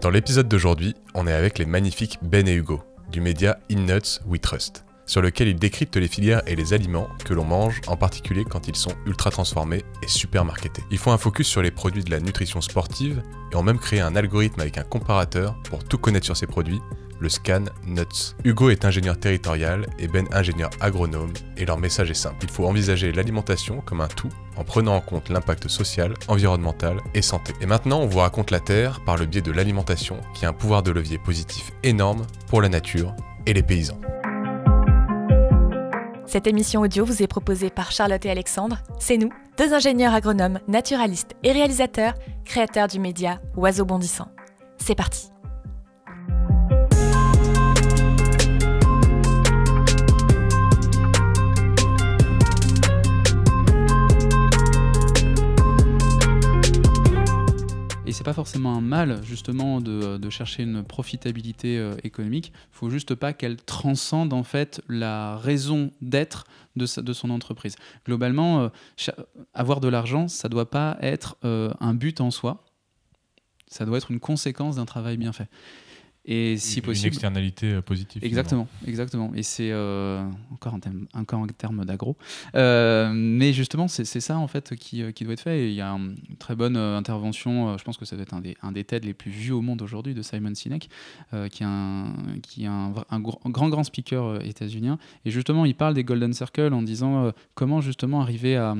Dans l'épisode d'aujourd'hui, on est avec les magnifiques Ben et Hugo, du média In Nuts We Trust, sur lequel ils décryptent les filières et les aliments que l'on mange, en particulier quand ils sont ultra transformés et super marketés. Ils font un focus sur les produits de la nutrition sportive et ont même créé un algorithme avec un comparateur pour tout connaître sur ces produits, le Scan Nuts. Hugo est ingénieur territorial et Ben ingénieur agronome, et leur message est simple. Il faut envisager l'alimentation comme un tout en prenant en compte l'impact social, environnemental et santé. Et maintenant, on vous raconte la Terre par le biais de l'alimentation, qui a un pouvoir de levier positif énorme pour la nature et les paysans. Cette émission audio vous est proposée par Charlotte et Alexandre. C'est nous, deux ingénieurs agronomes, naturalistes et réalisateurs, créateurs du média Oiseaux bondissants. C'est parti. Et c'est pas forcément un mal, justement, de chercher une profitabilité économique. Il faut juste pas qu'elle transcende, en fait, la raison d'être de son entreprise. Globalement, avoir de l'argent, ça doit pas être un but en soi. Ça doit être une conséquence d'un travail bien fait. Et si possible, une externalité positive. Exactement. Et c'est encore un terme d'agro. Mais justement, c'est ça en fait qui doit être fait. Et il y a une très bonne intervention, je pense que ça doit être un des TED les plus vus au monde aujourd'hui, de Simon Sinek, qui est un grand speaker états-unien. Et justement, il parle des Golden Circle en disant comment justement arriver à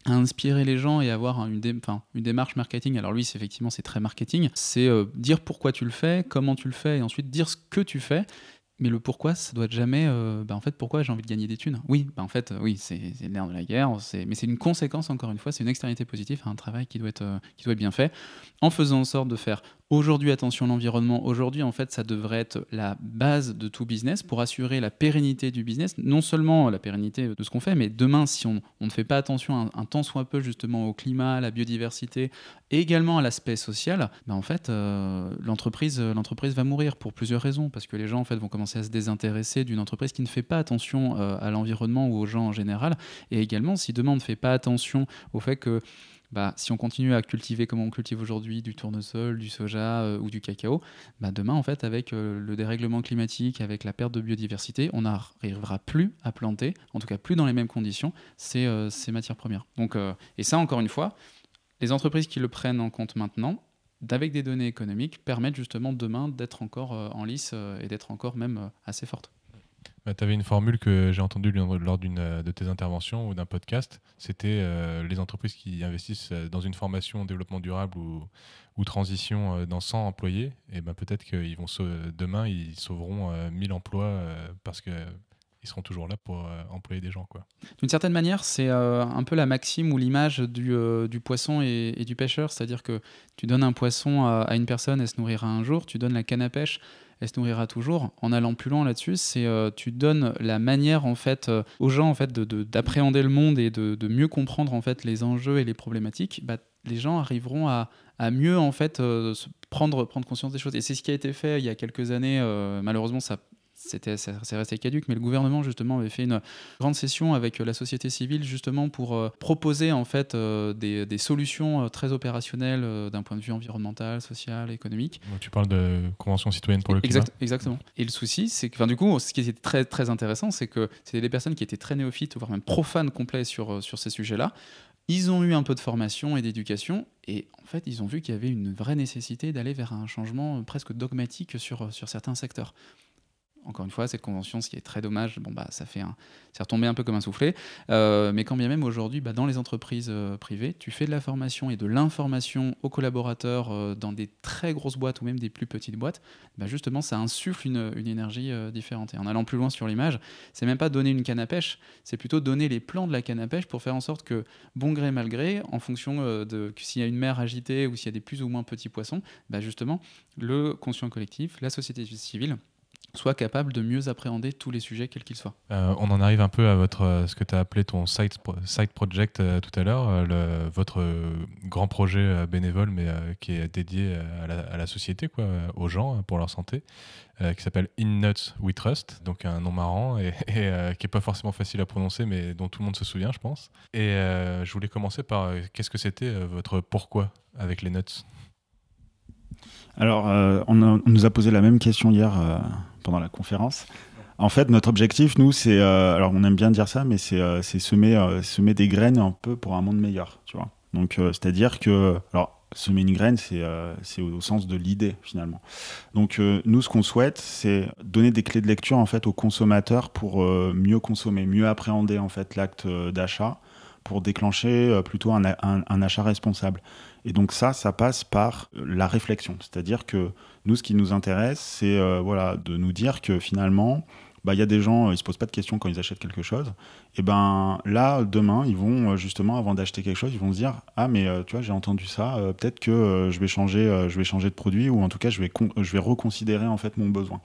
inspirer les gens et avoir une démarche marketing. Alors lui, c'est très marketing. C'est dire pourquoi tu le fais, comment tu le fais, et ensuite dire ce que tu fais. Mais le pourquoi, ça doit être jamais en fait, pourquoi j'ai envie de gagner des thunes. Oui, c'est le nerf de la guerre, mais c'est une conséquence, encore une fois, c'est une externalité positive à un travail qui doit être bien fait, en faisant en sorte de faire aujourd'hui attention à l'environnement. Aujourd'hui, en fait, ça devrait être la base de tout business pour assurer la pérennité du business, non seulement la pérennité de ce qu'on fait, mais demain, si on ne fait pas attention un tant soit peu justement au climat, à la biodiversité, et également à l'aspect social, en fait, l'entreprise va mourir pour plusieurs raisons, parce que les gens en fait vont commencer à se désintéresser d'une entreprise qui ne fait pas attention à l'environnement ou aux gens en général, et également si demain on ne fait pas attention au fait que si on continue à cultiver comme on cultive aujourd'hui du tournesol, du soja ou du cacao, demain en fait avec le dérèglement climatique, avec la perte de biodiversité, on n'arrivera plus à planter, en tout cas plus dans les mêmes conditions, ces matières premières. Donc, et ça encore une fois, les entreprises qui le prennent en compte maintenant, avec des données économiques, permettent justement demain d'être encore en lice et d'être encore même assez fortes. Tu avais une formule que j'ai entendue lors d'une de tes interventions ou d'un podcast, c'était les entreprises qui investissent dans une formation développement durable ou transition dans 100 employés, et peut-être qu'ils vont demain ils sauveront 1000 emplois parce qu'ils seront toujours là pour employer des gens, quoi. D'une certaine manière, c'est un peu la maxime ou l'image du poisson et du pêcheur, c'est-à-dire que tu donnes un poisson à une personne, elle se nourrira un jour, tu donnes la canne à pêche, elle se nourrira toujours. En allant plus loin là-dessus, c'est tu donnes la manière en fait aux gens en fait d'appréhender le monde et de mieux comprendre en fait les enjeux et les problématiques. Les gens arriveront à mieux en fait prendre conscience des choses. Et c'est ce qui a été fait il y a quelques années. Malheureusement, c'est resté caduc, mais le gouvernement justement avait fait une grande session avec la société civile justement pour proposer en fait des solutions très opérationnelles d'un point de vue environnemental, social, économique. Donc, tu parles de Convention citoyenne pour le climat. Exactement. Et le souci, c'est que du coup, ce qui était très très intéressant, c'est que c'était des personnes qui étaient très néophytes, voire même profanes complets sur ces sujets-là. Ils ont eu un peu de formation et d'éducation, et en fait, ils ont vu qu'il y avait une vraie nécessité d'aller vers un changement presque dogmatique sur certains secteurs. Encore une fois, cette convention, ce qui est très dommage, c'est retombé un peu comme un soufflé. Mais quand bien même aujourd'hui, dans les entreprises privées, tu fais de la formation et de l'information aux collaborateurs dans des très grosses boîtes ou même des plus petites boîtes. Justement, ça insuffle une énergie différente. Et en allant plus loin sur l'image, c'est même pas donner une canne à pêche, c'est plutôt donner les plans de la canne à pêche pour faire en sorte que, bon gré mal gré, en fonction de s'il y a une mer agitée ou s'il y a des plus ou moins petits poissons, justement, le conscient collectif, la société civile, soit capable de mieux appréhender tous les sujets, quels qu'ils soient. On en arrive un peu à ce que tu as appelé ton side project tout à l'heure, votre grand projet bénévole, mais qui est dédié à la société, quoi, aux gens, pour leur santé, qui s'appelle In Nuts We Trust, donc un nom marrant et qui n'est pas forcément facile à prononcer, mais dont tout le monde se souvient, je pense. Et je voulais commencer par qu'est-ce que c'était votre pourquoi avec les nuts ? Alors, on nous a posé la même question hier pendant la conférence. En fait, notre objectif, nous, c'est, alors on aime bien dire ça, mais c'est semer des graines un peu pour un monde meilleur, tu vois. Donc, c'est-à-dire que, alors, semer une graine, c'est au sens de l'idée, finalement. Donc, nous, ce qu'on souhaite, c'est donner des clés de lecture, en fait, aux consommateurs pour mieux consommer, mieux appréhender, en fait, l'acte d'achat, pour déclencher plutôt un achat responsable. Et donc ça passe par la réflexion. C'est-à-dire que nous, ce qui nous intéresse, c'est voilà, de nous dire que finalement, bah, y a des gens, ils ne se posent pas de questions quand ils achètent quelque chose. Et ben là, demain, ils vont justement, avant d'acheter quelque chose, ils vont se dire « Ah, mais tu vois, j'ai entendu ça, peut-être que je vais changer de produit, ou en tout cas, je vais reconsidérer en fait mon besoin. »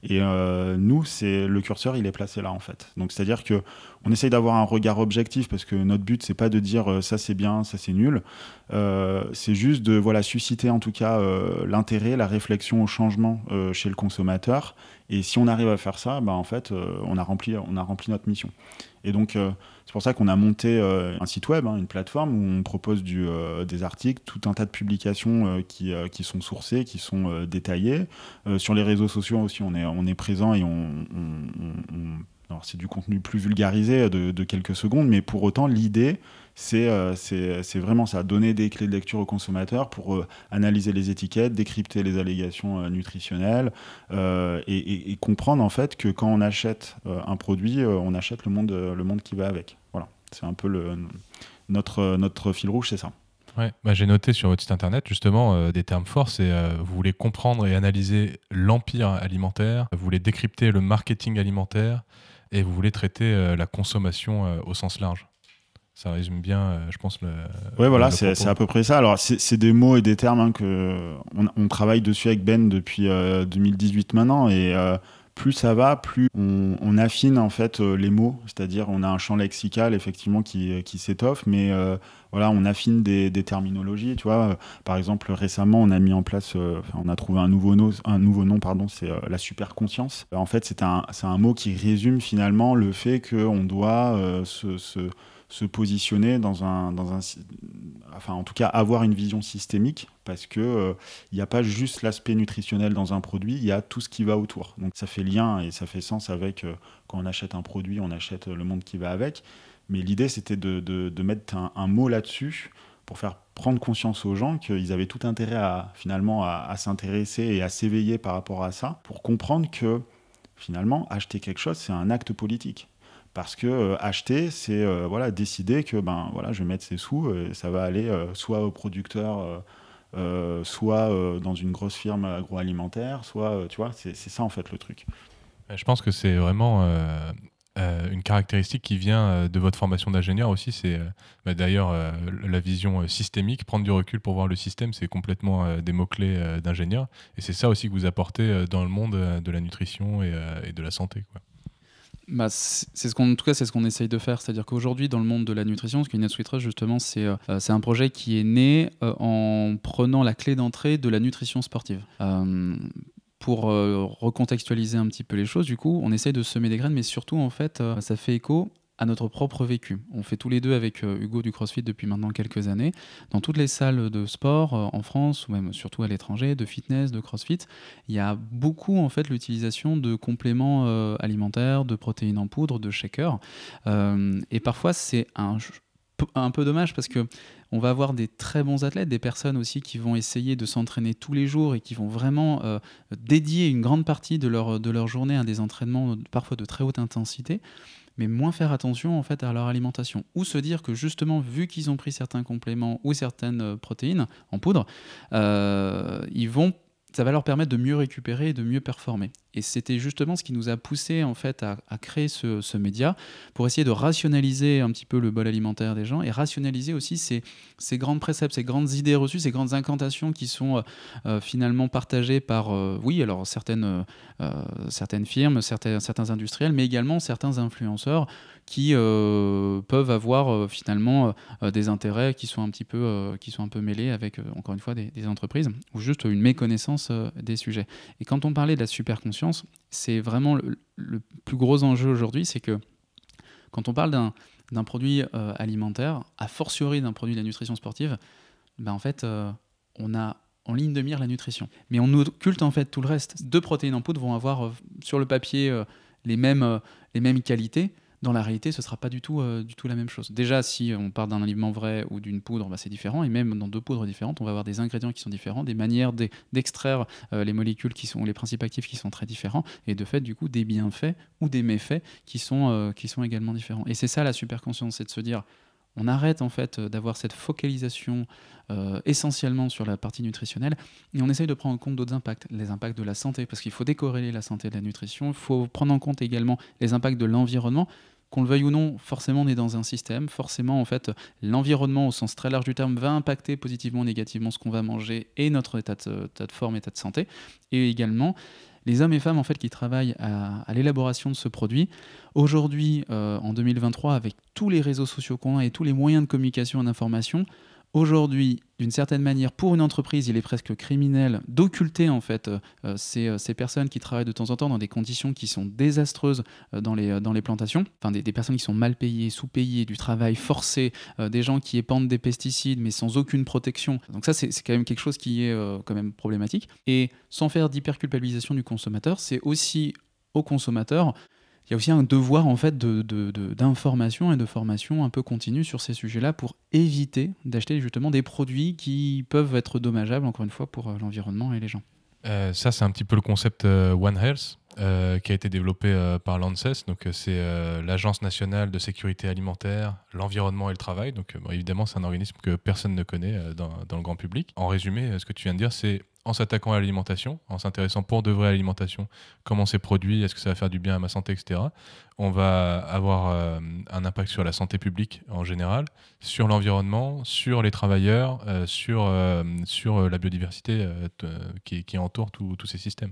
Et nous, le curseur, il est placé là, en fait. Donc, c'est-à-dire qu'on essaye d'avoir un regard objectif, parce que notre but, c'est pas de dire ça c'est bien, ça c'est nul. C'est juste de voilà, susciter en tout cas l'intérêt, la réflexion au changement chez le consommateur. Et si on arrive à faire ça, bah, en fait, on a rempli notre mission. Et donc, c'est pour ça qu'on a monté un site web, une plateforme où on propose des articles, tout un tas de publications qui sont sourcées, qui sont détaillées. Sur les réseaux sociaux aussi, on est présent et alors c'est du contenu plus vulgarisé de quelques secondes, mais pour autant, l'idée, c'est vraiment ça, donner des clés de lecture aux consommateurs pour analyser les étiquettes, décrypter les allégations nutritionnelles et comprendre en fait que quand on achète un produit, on achète le monde qui va avec. Voilà, c'est un peu notre fil rouge, c'est ça. Ouais, bah j'ai noté sur votre site internet justement des termes forts, c'est vous voulez comprendre et analyser l'empire alimentaire, vous voulez décrypter le marketing alimentaire et vous voulez traiter la consommation au sens large. Ça résume bien, je pense, ouais, voilà, le c'est à peu près ça. Alors, c'est des mots et des termes on travaille dessus avec Ben depuis 2018 maintenant, et plus ça va, plus on affine en fait les mots, c'est-à-dire on a un champ lexical effectivement qui s'étoffe, mais voilà, on affine des terminologies, tu vois. Par exemple, récemment, on a mis en place, on a trouvé un nouveau nom, pardon, c'est la super conscience. En fait, c'est un mot qui résume finalement le fait qu'on doit se positionner enfin en tout cas avoir une vision systémique, parce que il n'y a pas juste l'aspect nutritionnel dans un produit, il y a tout ce qui va autour. Donc ça fait lien et ça fait sens avec quand on achète un produit, on achète le monde qui va avec. Mais l'idée, c'était de mettre un mot là-dessus pour faire prendre conscience aux gens qu'ils avaient tout intérêt à s'intéresser et à s'éveiller par rapport à ça, pour comprendre que finalement, acheter quelque chose, c'est un acte politique. Parce que acheter, c'est voilà, décider que voilà, je vais mettre ces sous, ça va aller soit au producteur, soit dans une grosse firme agroalimentaire, soit, tu vois, c'est ça en fait le truc. Je pense que c'est vraiment une caractéristique qui vient de votre formation d'ingénieur aussi. C'est d'ailleurs la vision systémique, prendre du recul pour voir le système, c'est complètement des mots-clés d'ingénieur. Et c'est ça aussi que vous apportez dans le monde de la nutrition et de la santé, quoi. Bah, c'est en tout cas, c'est ce qu'on essaye de faire. C'est-à-dire qu'aujourd'hui, dans le monde de la nutrition, ce qu'est Sweet Rush, justement, c'est un projet qui est né en prenant la clé d'entrée de la nutrition sportive. Pour recontextualiser un petit peu les choses, du coup, on essaye de semer des graines, mais surtout, en fait, ça fait écho à notre propre vécu. On fait tous les deux avec Hugo du CrossFit depuis maintenant quelques années. Dans toutes les salles de sport en France, ou même surtout à l'étranger, de fitness, de CrossFit, il y a beaucoup en fait l'utilisation de compléments alimentaires, de protéines en poudre, de shakers. Et parfois, c'est un peu dommage parce que on va avoir des très bons athlètes, des personnes aussi qui vont essayer de s'entraîner tous les jours et qui vont vraiment dédier une grande partie de leur journée à des entraînements parfois de très haute intensité, mais moins faire attention en fait à leur alimentation, ou se dire que justement, vu qu'ils ont pris certains compléments ou certaines protéines en poudre, ça va leur permettre de mieux récupérer et de mieux performer. Et c'était justement ce qui nous a poussé en fait à créer ce média, pour essayer de rationaliser un petit peu le bol alimentaire des gens, et rationaliser aussi ces grands préceptes, ces grandes idées reçues, ces grandes incantations qui sont finalement partagées par alors certaines firmes, certains industriels, mais également certains influenceurs qui peuvent avoir finalement des intérêts qui sont un peu mêlés avec encore une fois des entreprises, ou juste une méconnaissance des sujets. Et quand on parlait de la super conscience, c'est vraiment le plus gros enjeu aujourd'hui, c'est que quand on parle d'un produit alimentaire, a fortiori d'un produit de la nutrition sportive, en fait, on a en ligne de mire la nutrition. Mais on occulte en fait tout le reste. 2 protéines en poudre vont avoir sur le papier les mêmes qualités. Dans la réalité, ce ne sera pas du tout la même chose. Déjà, si on part d'un aliment vrai ou d'une poudre, c'est différent. Et même dans 2 poudres différentes, on va avoir des ingrédients qui sont différents, des manières d'extraire les molécules qui sont les principes actifs qui sont très différents. Et de fait, du coup, des bienfaits ou des méfaits qui sont également différents. Et c'est ça la super conscience, c'est de se dire, on arrête en fait d'avoir cette focalisation essentiellement sur la partie nutritionnelle et on essaye de prendre en compte d'autres impacts, les impacts de la santé, parce qu'il faut décorréler la santé de la nutrition. Il faut prendre en compte également les impacts de l'environnement. Qu'on le veuille ou non, forcément on est dans un système, forcément en fait l'environnement au sens très large du terme va impacter positivement ou négativement ce qu'on va manger et notre état de forme, état de santé, et également les hommes et femmes en fait qui travaillent à l'élaboration de ce produit. Aujourd'hui, en 2023, avec tous les réseaux sociaux qu'on a et tous les moyens de communication et d'information, aujourd'hui, d'une certaine manière, pour une entreprise, il est presque criminel d'occulter en fait ces personnes qui travaillent de temps en temps dans des conditions qui sont désastreuses dans les plantations. Enfin, des personnes qui sont mal payées, sous-payées, du travail forcé, des gens qui épandent des pesticides mais sans aucune protection. Donc ça, c'est quand même quelque chose qui est quand même problématique. Et sans faire d'hyperculpabilisation du consommateur, c'est aussi au consommateur. Il y a aussi un devoir en fait d'information et de formation un peu continue sur ces sujets-là pour éviter d'acheter justement des produits qui peuvent être dommageables, encore une fois, pour l'environnement et les gens. Ça, c'est un petit peu le concept One Health qui a été développé par l'ANSES. Donc, c'est l'Agence nationale de sécurité alimentaire, l'environnement et le travail. Donc, évidemment, c'est un organisme que personne ne connaît dans le grand public. En résumé, ce que tu viens de dire, c'est en s'attaquant à l'alimentation, en s'intéressant pour de vrai à l'alimentation, comment c'est produit, est-ce que ça va faire du bien à ma santé, etc. On va avoir un impact sur la santé publique en général, sur l'environnement, sur les travailleurs, sur la biodiversité qui entoure tous ces systèmes.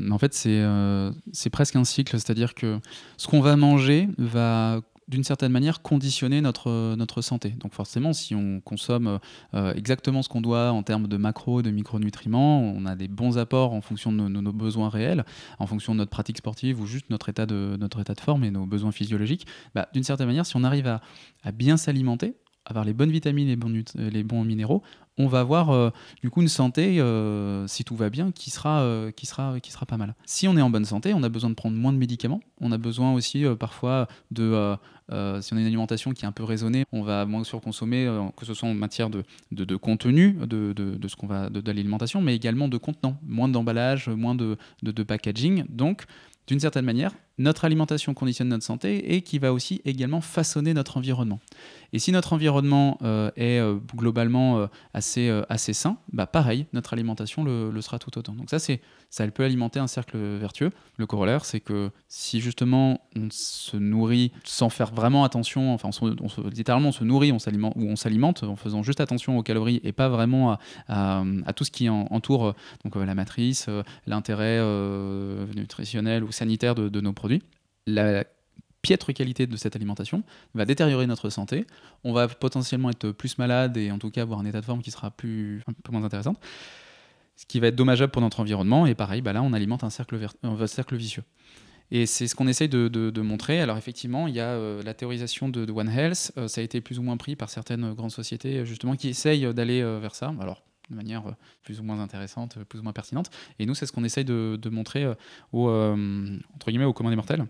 En fait, c'est presque un cycle, c'est-à-dire que ce qu'on va manger va d'une certaine manière conditionner notre santé. Donc forcément, si on consomme exactement ce qu'on doit en termes de macro, de micronutriments, on a des bons apports en fonction de nos besoins réels, en fonction de notre pratique sportive ou juste notre état de forme et nos besoins physiologiques. D'une certaine manière, si on arrive à bien s'alimenter, avoir les bonnes vitamines, les bons minéraux, on va avoir du coup une santé, si tout va bien, qui sera pas mal. Si on est en bonne santé, on a besoin de prendre moins de médicaments. On a besoin aussi parfois si on a une alimentation qui est un peu raisonnée, on va moins surconsommer, que ce soit en matière de contenu de ce qu'on va de l'alimentation, mais également de contenant, moins d'emballage, moins de packaging. Donc, d'une certaine manière, notre alimentation conditionne notre santé et qui va aussi également façonner notre environnement. Et si notre environnement est globalement assez sain, pareil, notre alimentation le sera tout autant. Donc ça elle peut alimenter un cercle vertueux. Le corollaire, c'est que si justement on se nourrit sans faire vraiment attention, enfin littéralement on se nourrit, on s'alimente en faisant juste attention aux calories et pas vraiment à tout ce qui entoure donc la matrice, l'intérêt nutritionnel ou sanitaire de nos produits, la piètre qualité de cette alimentation va détériorer notre santé. On va potentiellement être plus malade et en tout cas avoir un état de forme qui sera un peu moins intéressant, ce qui va être dommageable pour notre environnement. Et pareil, là on alimente un cercle vicieux. Et c'est ce qu'on essaye de montrer. Alors effectivement, il y a la théorisation de One Health. Ça a été plus ou moins pris par certaines grandes sociétés justement qui essayent d'aller vers ça. Alors de manière plus ou moins intéressante, plus ou moins pertinente. Et nous, c'est ce qu'on essaye de montrer entre guillemets, aux communs des mortels,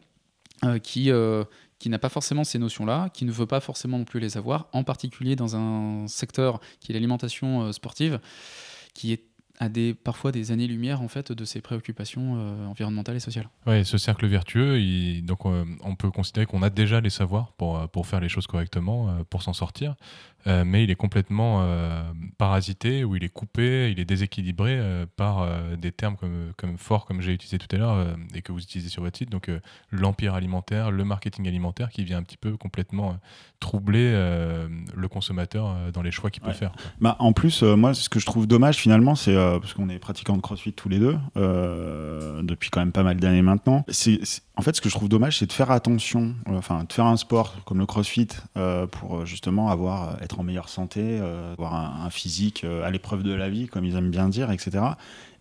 qui n'a pas forcément ces notions-là, qui ne veut pas forcément non plus les avoir, en particulier dans un secteur qui est l'alimentation sportive, qui est parfois des années-lumière en fait, de ces préoccupations environnementales et sociales. Oui, ce cercle vertueux, donc on peut considérer qu'on a déjà les savoirs pour faire les choses correctement, pour s'en sortir, mais il est complètement parasité, ou il est coupé, il est déséquilibré par des termes forts, comme j'ai utilisé tout à l'heure, et que vous utilisez sur votre site, donc l'empire alimentaire, le marketing alimentaire, qui vient un petit peu complètement troubler le consommateur dans les choix qu'il peut faire. En plus, moi, ce que je trouve dommage finalement, c'est parce qu'on est pratiquants de CrossFit tous les deux depuis quand même pas mal d'années maintenant. En fait, ce que je trouve dommage, c'est de faire attention, de faire un sport comme le CrossFit pour justement être en meilleure santé, avoir un physique à l'épreuve de la vie, comme ils aiment bien dire, etc.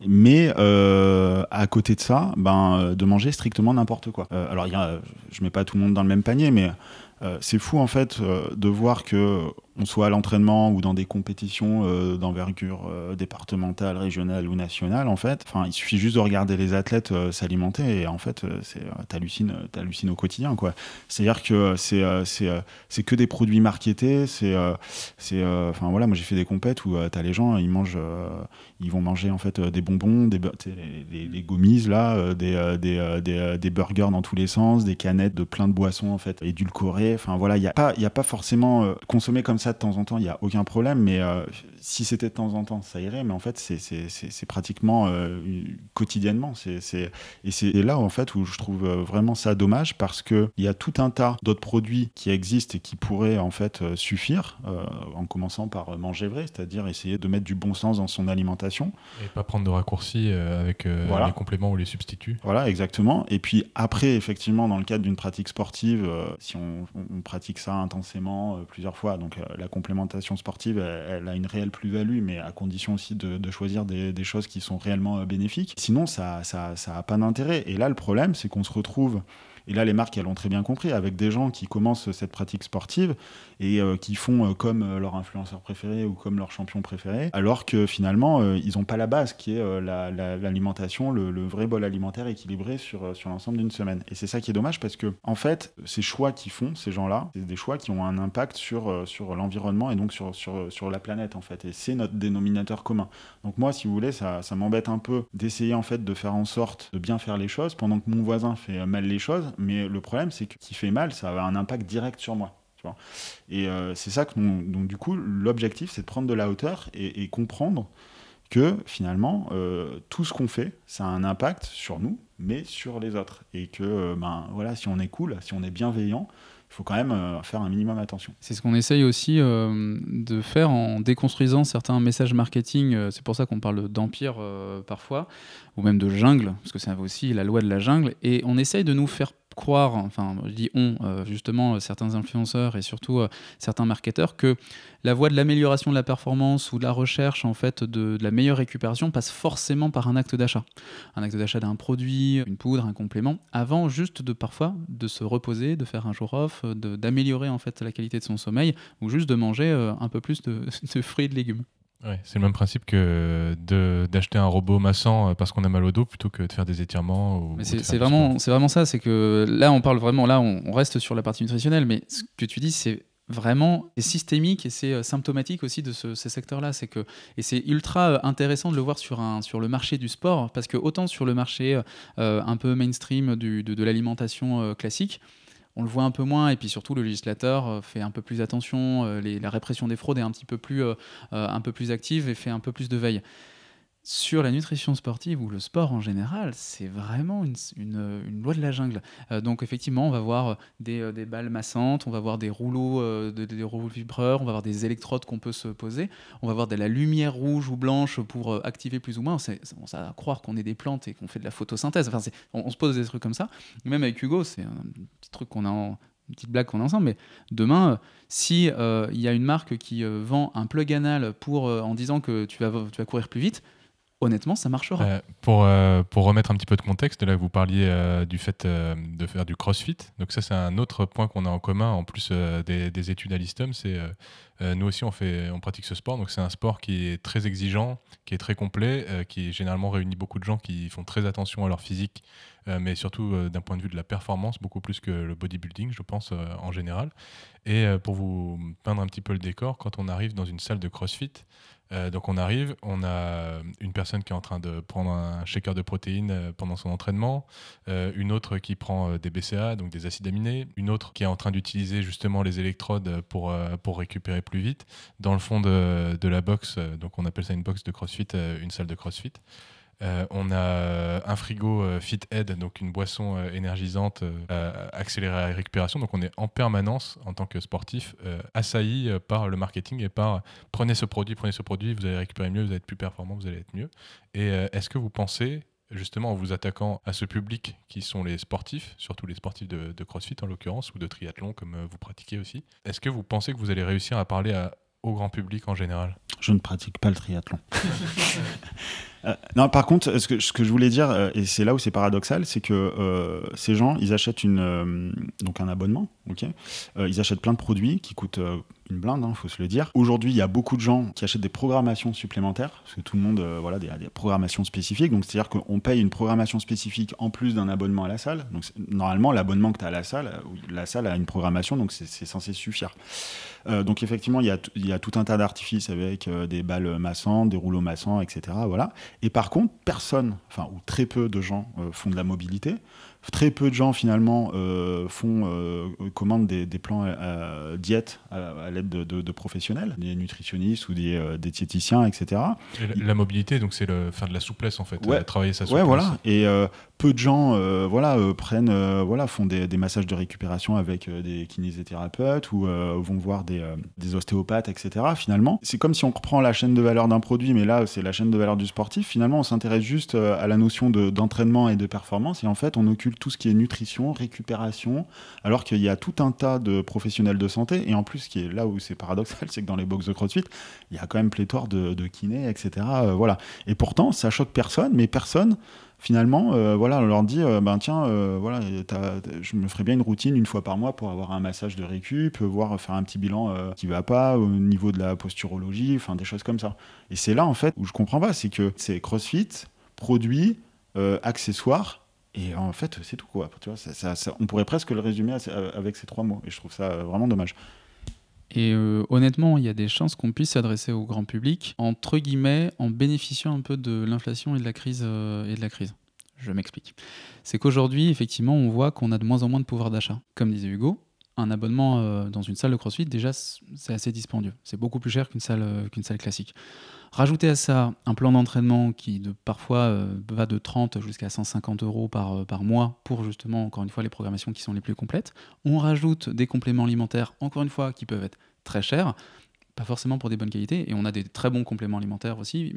Mais à côté de ça, de manger strictement n'importe quoi. Alors, je mets pas tout le monde dans le même panier, mais c'est fou en fait de voir que on soit à l'entraînement ou dans des compétitions d'envergure départementale, régionale ou nationale, en fait, il suffit juste de regarder les athlètes s'alimenter et en fait, t'hallucines au quotidien, quoi. C'est-à-dire que c'est que des produits marketés, moi j'ai fait des compètes où t'as les gens, ils vont manger en fait des bonbons, les gommises là, des burgers dans tous les sens, des canettes de plein de boissons en fait édulcorées. Il y a pas forcément consommer comme ça de temps en temps, il y a aucun problème, mais si c'était de temps en temps, ça irait. Mais en fait, c'est pratiquement quotidiennement. Et c'est là en fait où je trouve vraiment ça dommage parce que il y a tout un tas d'autres produits qui existent et qui pourraient en fait suffire, en commençant par manger vrai, c'est-à-dire essayer de mettre du bon sens dans son alimentation. Et pas prendre de raccourcis avec les compléments ou les substituts. Voilà, exactement. Et puis après, effectivement, dans le cadre d'une pratique sportive, si on pratique ça intensément plusieurs fois, donc la complémentation sportive, elle a une réelle plus-value, mais à condition aussi de choisir des choses qui sont réellement bénéfiques. Sinon, ça a pas d'intérêt. Et là, le problème, c'est qu'on se retrouve... Et là, les marques, elles l'ont très bien compris, avec des gens qui commencent cette pratique sportive et qui font comme leur influenceur préféré ou comme leur champion préféré, alors que finalement, ils n'ont pas la base, qui est l'alimentation, le vrai bol alimentaire équilibré sur l'ensemble d'une semaine. Et c'est ça qui est dommage, parce que, en fait, ces choix qu'ils font, ces gens-là, c'est des choix qui ont un impact sur l'environnement et donc sur la planète, en fait. Et c'est notre dénominateur commun. Donc moi, si vous voulez, ça m'embête un peu d'essayer, en fait, de faire en sorte de bien faire les choses, pendant que mon voisin fait mal les choses. Mais le problème, c'est que qui fait mal, ça a un impact direct sur moi. Tu vois. Et c'est ça que donc du coup, l'objectif, c'est de prendre de la hauteur et comprendre que finalement, tout ce qu'on fait, ça a un impact sur nous, mais sur les autres. Et que si on est cool, si on est bienveillant, il faut quand même faire un minimum attention. C'est ce qu'on essaye aussi de faire en déconstruisant certains messages marketing. C'est pour ça qu'on parle d'empire parfois, ou même de jungle, parce que c'est aussi la loi de la jungle. Et on essaye de nous faire croire, enfin je dis justement certains influenceurs et surtout certains marketeurs, que la voie de l'amélioration de la performance ou de la recherche en fait de la meilleure récupération passe forcément par un acte d'achat d'un produit, une poudre, un complément, avant juste parfois de se reposer, de faire un jour off, d'améliorer en fait la qualité de son sommeil, ou juste de manger un peu plus de fruits et de légumes. Ouais, c'est le même principe que d'acheter un robot massant parce qu'on a mal au dos plutôt que de faire des étirements. Mais c'est vraiment ça, c'est que là on parle vraiment, là on reste sur la partie nutritionnelle, mais ce que tu dis c'est vraiment systémique et c'est symptomatique aussi de ces secteurs-là. Et c'est ultra intéressant de le voir sur le marché du sport, parce que autant sur le marché un peu mainstream de l'alimentation classique, on le voit un peu moins, et puis surtout le législateur fait un peu plus attention, la répression des fraudes est un peu plus active et fait un peu plus de veille. Sur la nutrition sportive ou le sport en général, c'est vraiment une loi de la jungle. Donc effectivement, on va voir des balles massantes, on va voir des rouleaux, des rouleaux vibreurs, on va voir des électrodes qu'on peut se poser, on va voir de la lumière rouge ou blanche pour activer plus ou moins. Ça va croire qu'on est des plantes et qu'on fait de la photosynthèse. Enfin, on se pose des trucs comme ça. Même avec Hugo, c'est un petit truc une petite blague qu'on a ensemble, mais demain, si y a une marque qui vend un plug anal en disant que tu vas courir plus vite, honnêtement, ça marchera. Pour remettre un petit peu de contexte, là vous parliez du fait de faire du crossfit. Donc ça, c'est un autre point qu'on a en commun, en plus des études à l'ISTUM. C'est nous aussi, on pratique ce sport. Donc c'est un sport qui est très exigeant, qui est très complet, qui généralement réunit beaucoup de gens qui font très attention à leur physique, mais surtout d'un point de vue de la performance, beaucoup plus que le bodybuilding, je pense, en général. Et pour vous peindre un petit peu le décor, quand on arrive dans une salle de crossfit, donc on arrive, on a une personne qui est en train de prendre un shaker de protéines pendant son entraînement, une autre qui prend des BCA, donc des acides aminés, une autre qui est en train d'utiliser justement les électrodes pour récupérer plus vite. Dans le fond de la box, donc on appelle ça une box de CrossFit, une salle de CrossFit. On a un frigo FitHead, donc une boisson énergisante accélérée à la récupération. Donc on est en permanence, en tant que sportif, assailli par le marketing et par prenez ce produit, vous allez récupérer mieux, vous allez être plus performant, vous allez être mieux. Et est-ce que vous pensez, justement en vous attaquant à ce public qui sont les sportifs, surtout les sportifs de CrossFit en l'occurrence, ou de triathlon comme vous pratiquez aussi, est-ce que vous pensez que vous allez réussir à parler au grand public en général? Je ne pratique pas le triathlon. Non, par contre, ce que je voulais dire, et c'est là où c'est paradoxal, c'est que ces gens, ils achètent donc un abonnement, ok. Ils achètent plein de produits qui coûtent une blinde, faut se le dire. Aujourd'hui, il y a beaucoup de gens qui achètent des programmations supplémentaires, parce que tout le monde, des programmations spécifiques. Donc, c'est-à-dire qu'on paye une programmation spécifique en plus d'un abonnement à la salle. Donc, normalement, l'abonnement que tu as à la salle a une programmation, donc c'est censé suffire. Donc, effectivement, il y a tout un tas d'artifices avec des balles massantes, des rouleaux massants, etc. Voilà. Et par contre, personne, ou très peu de gens font de la mobilité. Très peu de gens, finalement, commandent des plans diète à l'aide de professionnels, des nutritionnistes ou des diététiciens, etc. Et la mobilité, donc c'est faire de la souplesse, en fait, travailler sa souplesse. Ouais, voilà. Et peu de gens font des massages de récupération avec des kinésithérapeutes ou vont voir des ostéopathes, etc. Finalement, c'est comme si on reprend la chaîne de valeur d'un produit, mais là, c'est la chaîne de valeur du sportif. Finalement, on s'intéresse juste à la notion d'entraînement et de performance, et en fait, on occulte tout ce qui est nutrition, récupération, alors qu'il y a tout un tas de professionnels de santé, et en plus, ce qui est là où c'est paradoxal, c'est que dans les box de CrossFit, il y a quand même pléthore de kinés, etc. Voilà. Et pourtant, ça choque personne, mais personne, finalement, on leur dit, je me ferais bien une routine une fois par mois pour avoir un massage de récup, faire un petit bilan qui va pas au niveau de la posturologie, des choses comme ça. Et c'est là, en fait, où je comprends pas, c'est que c'est CrossFit, produits, accessoires. Et en fait, c'est tout, quoi. Tu vois, on pourrait presque le résumer avec ces 3 mots. Et je trouve ça vraiment dommage. Et honnêtement, il y a des chances qu'on puisse s'adresser au grand public, entre guillemets, en bénéficiant un peu de l'inflation et de la crise. Je m'explique. C'est qu'aujourd'hui, effectivement, on voit qu'on a de moins en moins de pouvoir d'achat. Comme disait Hugo, un abonnement dans une salle de CrossFit, déjà, c'est assez dispendieux. C'est beaucoup plus cher qu'une salle classique. Rajouter à ça un plan d'entraînement qui parfois va de 30 jusqu'à 150 € par mois pour justement, encore une fois, les programmations qui sont les plus complètes. On rajoute des compléments alimentaires, encore une fois, qui peuvent être très chers, pas forcément pour des bonnes qualités, et on a des très bons compléments alimentaires aussi,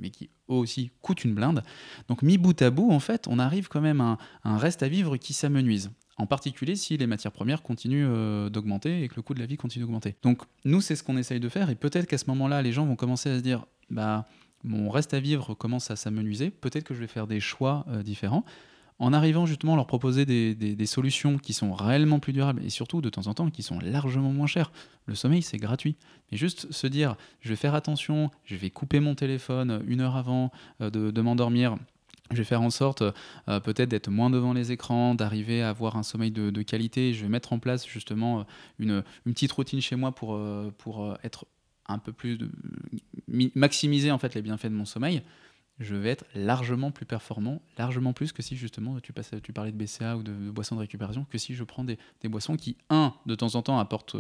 mais qui eux aussi coûtent une blinde. Donc mis bout à bout, en fait, on arrive quand même à un reste à vivre qui s'amenuise. En particulier si les matières premières continuent d'augmenter et que le coût de la vie continue d'augmenter. Donc nous, c'est ce qu'on essaye de faire, et peut-être qu'à ce moment-là, les gens vont commencer à se dire mon reste à vivre commence à s'amenuiser, peut-être que je vais faire des choix différents, en arrivant justement à leur proposer des solutions qui sont réellement plus durables, et surtout de temps en temps qui sont largement moins chères. Le sommeil, c'est gratuit. Mais juste se dire, je vais faire attention, je vais couper mon téléphone 1 heure avant de m'endormir, je vais faire en sorte peut-être d'être moins devant les écrans, d'arriver à avoir un sommeil de qualité. Je vais mettre en place justement une petite routine chez moi pour être un peu plus maximiser en fait les bienfaits de mon sommeil. Je vais être largement plus performant, largement plus que si justement tu parlais de BCA ou de boissons de récupération, que si je prends des boissons qui, de temps en temps apportent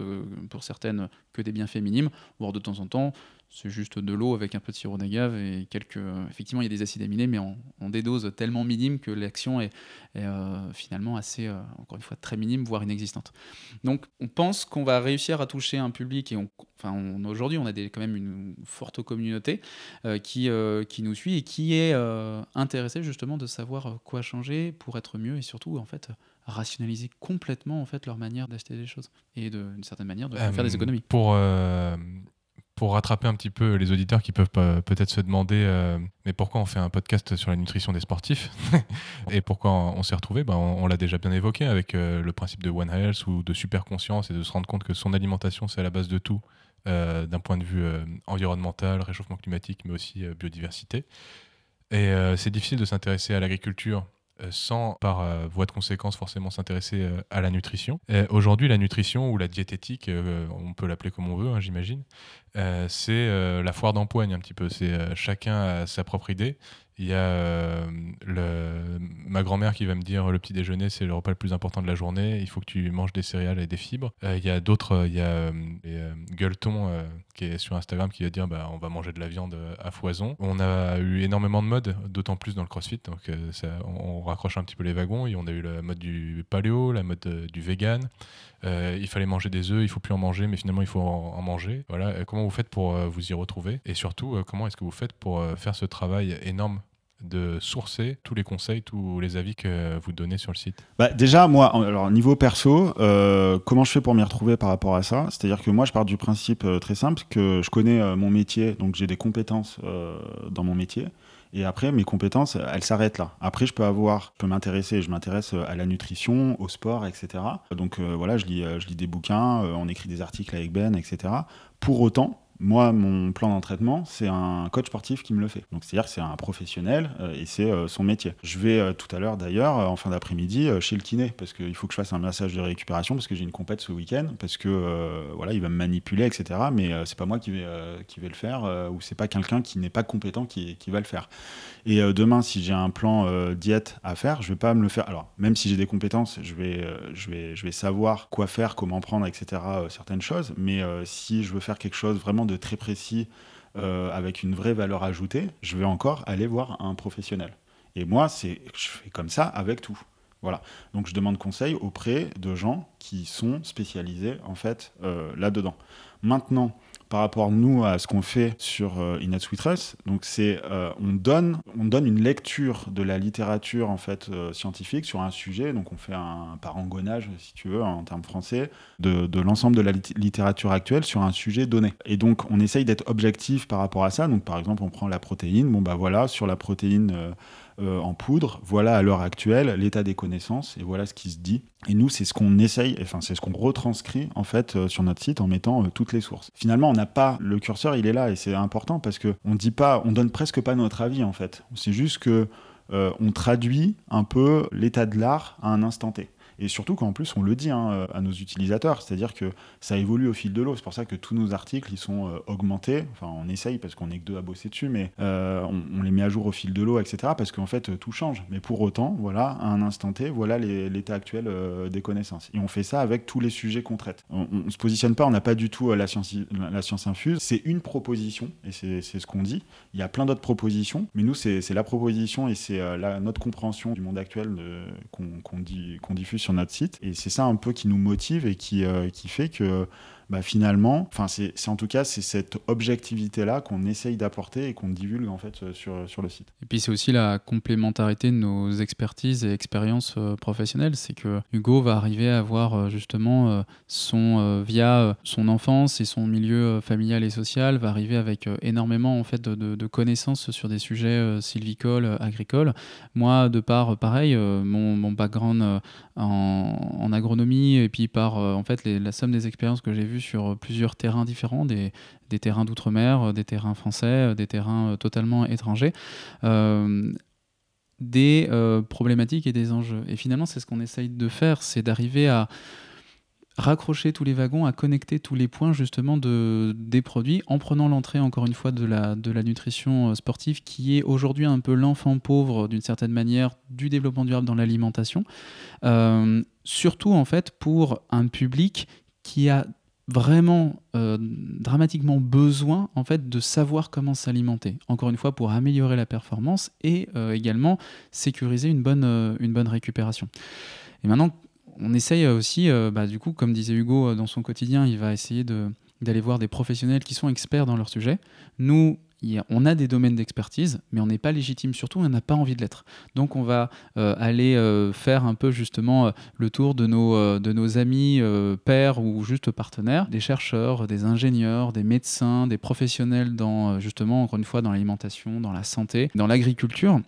pour certaines que des bienfaits minimes, voire de temps en temps c'est juste de l'eau avec un peu de sirop d'agave et effectivement il y a des acides aminés, mais en des doses tellement minimes que l'action est finalement assez, encore une fois, très minime, voire inexistante. Donc on pense qu'on va réussir à toucher un public, et aujourd'hui on a quand même une forte communauté qui nous suit et qui est intéressée justement de savoir quoi changer pour être mieux, et surtout en fait rationaliser complètement en fait leur manière d'acheter des choses et d'une certaine manière de faire des économies. Pour rattraper un petit peu les auditeurs qui peuvent peut-être se demander mais pourquoi on fait un podcast sur la nutrition des sportifs et pourquoi on s'est retrouvés, on l'a déjà bien évoqué avec le principe de One Health ou de super conscience, et de se rendre compte que son alimentation, c'est à la base de tout, d'un point de vue environnemental, réchauffement climatique, mais aussi biodiversité. Et c'est difficile de s'intéresser à l'agriculture sans, par voie de conséquence, forcément s'intéresser à la nutrition. Aujourd'hui, la nutrition ou la diététique, on peut l'appeler comme on veut, j'imagine, c'est la foire d'empoigne un petit peu. Chacun a sa propre idée. Il y a ma grand-mère qui va me dire le petit déjeuner, c'est le repas le plus important de la journée, il faut que tu manges des céréales et des fibres. Il y a d'autres, il y a Gueuleton qui est sur Instagram qui va dire on va manger de la viande à foison. On a eu énormément de modes, d'autant plus dans le CrossFit, donc on raccroche un petit peu les wagons, et on a eu la mode du paléo, la mode du vegan. Il fallait manger des œufs, il faut plus en manger, mais finalement il faut en manger. Voilà. Comment vous faites pour vous y retrouver, et surtout comment est-ce que vous faites pour faire ce travail énorme de sourcer tous les conseils, tous les avis que vous donnez sur le site? Déjà, moi, alors niveau perso, comment je fais pour m'y retrouver par rapport à ça? C'est-à-dire que moi, je pars du principe très simple que je connais mon métier, donc j'ai des compétences dans mon métier, Et après, mes compétences, elles s'arrêtent là. Après, je peux m'intéresser, je m'intéresse à la nutrition, au sport, etc. Donc voilà, je lis des bouquins, on écrit des articles avec Ben, etc. Pour autant, moi, mon plan d'entraînement, c'est un coach sportif qui me le fait. Donc, c'est-à-dire que c'est un professionnel et c'est son métier. Je vais tout à l'heure, d'ailleurs, en fin d'après-midi, chez le kiné, parce qu'il faut que je fasse un massage de récupération, parce que j'ai une compète ce week-end, parce que voilà, il va me manipuler, etc. Mais c'est pas moi qui vais le faire, ou c'est pas quelqu'un qui n'est pas compétent qui va le faire. Et demain, si j'ai un plan diète à faire, je vais pas me le faire. Alors, même si j'ai des compétences, je vais savoir quoi faire, comment prendre, etc. Certaines choses. Mais si je veux faire quelque chose vraiment de très précis, avec une vraie valeur ajoutée, je vais encore aller voir un professionnel. Et moi, je fais comme ça avec tout. Voilà. Donc, je demande conseil auprès de gens qui sont spécialisés, en fait, là-dedans. Maintenant, par rapport, nous, à ce qu'on fait sur Innate WeTrust, donc on donne une lecture de la littérature, en fait, scientifique sur un sujet. Donc, on fait un parangonnage, si tu veux, en termes français, de l'ensemble de la littérature actuelle sur un sujet donné. Et donc, on essaye d'être objectif par rapport à ça. Donc, par exemple, on prend la protéine. Bon, bah voilà, sur la protéine en poudre, voilà à l'heure actuelle l'état des connaissances et voilà ce qui se dit. Et nous, c'est ce qu'on essaye, enfin c'est ce qu'on retranscrit en fait sur notre site en mettant toutes les sources. Finalement, on n'a pas le curseur, il est là et c'est important parce que on donne presque pas notre avis en fait. C'est juste que on traduit un peu l'état de l'art à un instant T. Et surtout qu'en plus, on le dit à nos utilisateurs, c'est-à-dire que ça évolue au fil de l'eau. C'est pour ça que tous nos articles, ils sont augmentés. Enfin, on essaye parce qu'on n'est que 2 à bosser dessus, mais on les met à jour au fil de l'eau, etc. Parce qu'en fait, tout change. Mais pour autant, voilà, à un instant T, voilà l'état actuel des connaissances. Et on fait ça avec tous les sujets qu'on traite. On ne se positionne pas, on n'a pas du tout la science infuse. C'est une proposition, et c'est ce qu'on dit. Il y a plein d'autres propositions, mais nous, c'est la proposition et c'est notre compréhension du monde actuel qu'on diffuse sur notre site, et c'est ça un peu qui nous motive et qui fait que finalement, c'est en tout cas c'est cette objectivité là qu'on essaye d'apporter et qu'on divulgue en fait sur le site. Et puis c'est aussi la complémentarité de nos expertises et expériences professionnelles, c'est que Hugo va arriver à avoir justement via son enfance et son milieu familial et social, va arriver avec énormément en fait de connaissances sur des sujets sylvicoles, agricoles. Moi, de par pareil mon background en agronomie et puis par en fait la somme des expériences que j'ai vues sur plusieurs terrains différents, des terrains d'outre-mer, des terrains français, des terrains totalement étrangers, des problématiques et des enjeux. Et finalement, c'est ce qu'on essaye de faire, c'est d'arriver à raccrocher tous les wagons, à connecter tous les points justement des produits, en prenant l'entrée encore une fois de la nutrition sportive, qui est aujourd'hui un peu l'enfant pauvre d'une certaine manière du développement durable dans l'alimentation, surtout en fait pour un public qui a vraiment dramatiquement besoin en fait de savoir comment s'alimenter, encore une fois pour améliorer la performance et également sécuriser une bonne récupération. Et maintenant on essaye aussi, du coup, comme disait Hugo, dans son quotidien, il va essayer d'aller voir des professionnels qui sont experts dans leur sujet. Nous, on a des domaines d'expertise, mais on n'est pas légitime, surtout, on n'a pas envie de l'être. Donc, on va aller faire un peu, justement, le tour de nos amis, pairs ou juste partenaires, des chercheurs, des ingénieurs, des médecins, des professionnels dans, justement, encore une fois, dans l'alimentation, dans la santé, dans l'agriculture.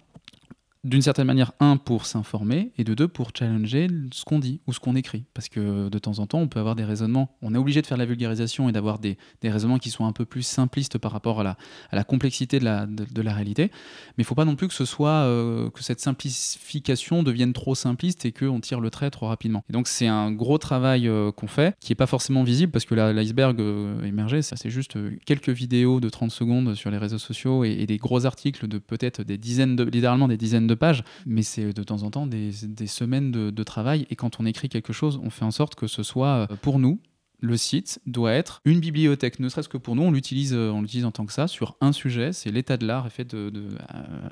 D'une certaine manière, 1, pour s'informer, et de 2, pour challenger ce qu'on dit ou ce qu'on écrit. Parce que de temps en temps, on peut avoir des raisonnements. On est obligé de faire de la vulgarisation et d'avoir des raisonnements qui sont un peu plus simplistes par rapport à la complexité de la réalité. Mais il ne faut pas non plus que que cette simplification devienne trop simpliste et qu'on tire le trait trop rapidement. Et donc, c'est un gros travail qu'on fait, qui n'est pas forcément visible, parce que l'iceberg émergé, ça c'est juste quelques vidéos de 30 secondes sur les réseaux sociaux et des gros articles de peut-être littéralement des dizaines de pages, mais c'est de temps en temps des semaines de travail, et quand on écrit quelque chose, on fait en sorte que ce soit pour nous. Le site doit être une bibliothèque, ne serait-ce que pour nous, on l'utilise en tant que ça, sur un sujet, c'est l'état de l'art est fait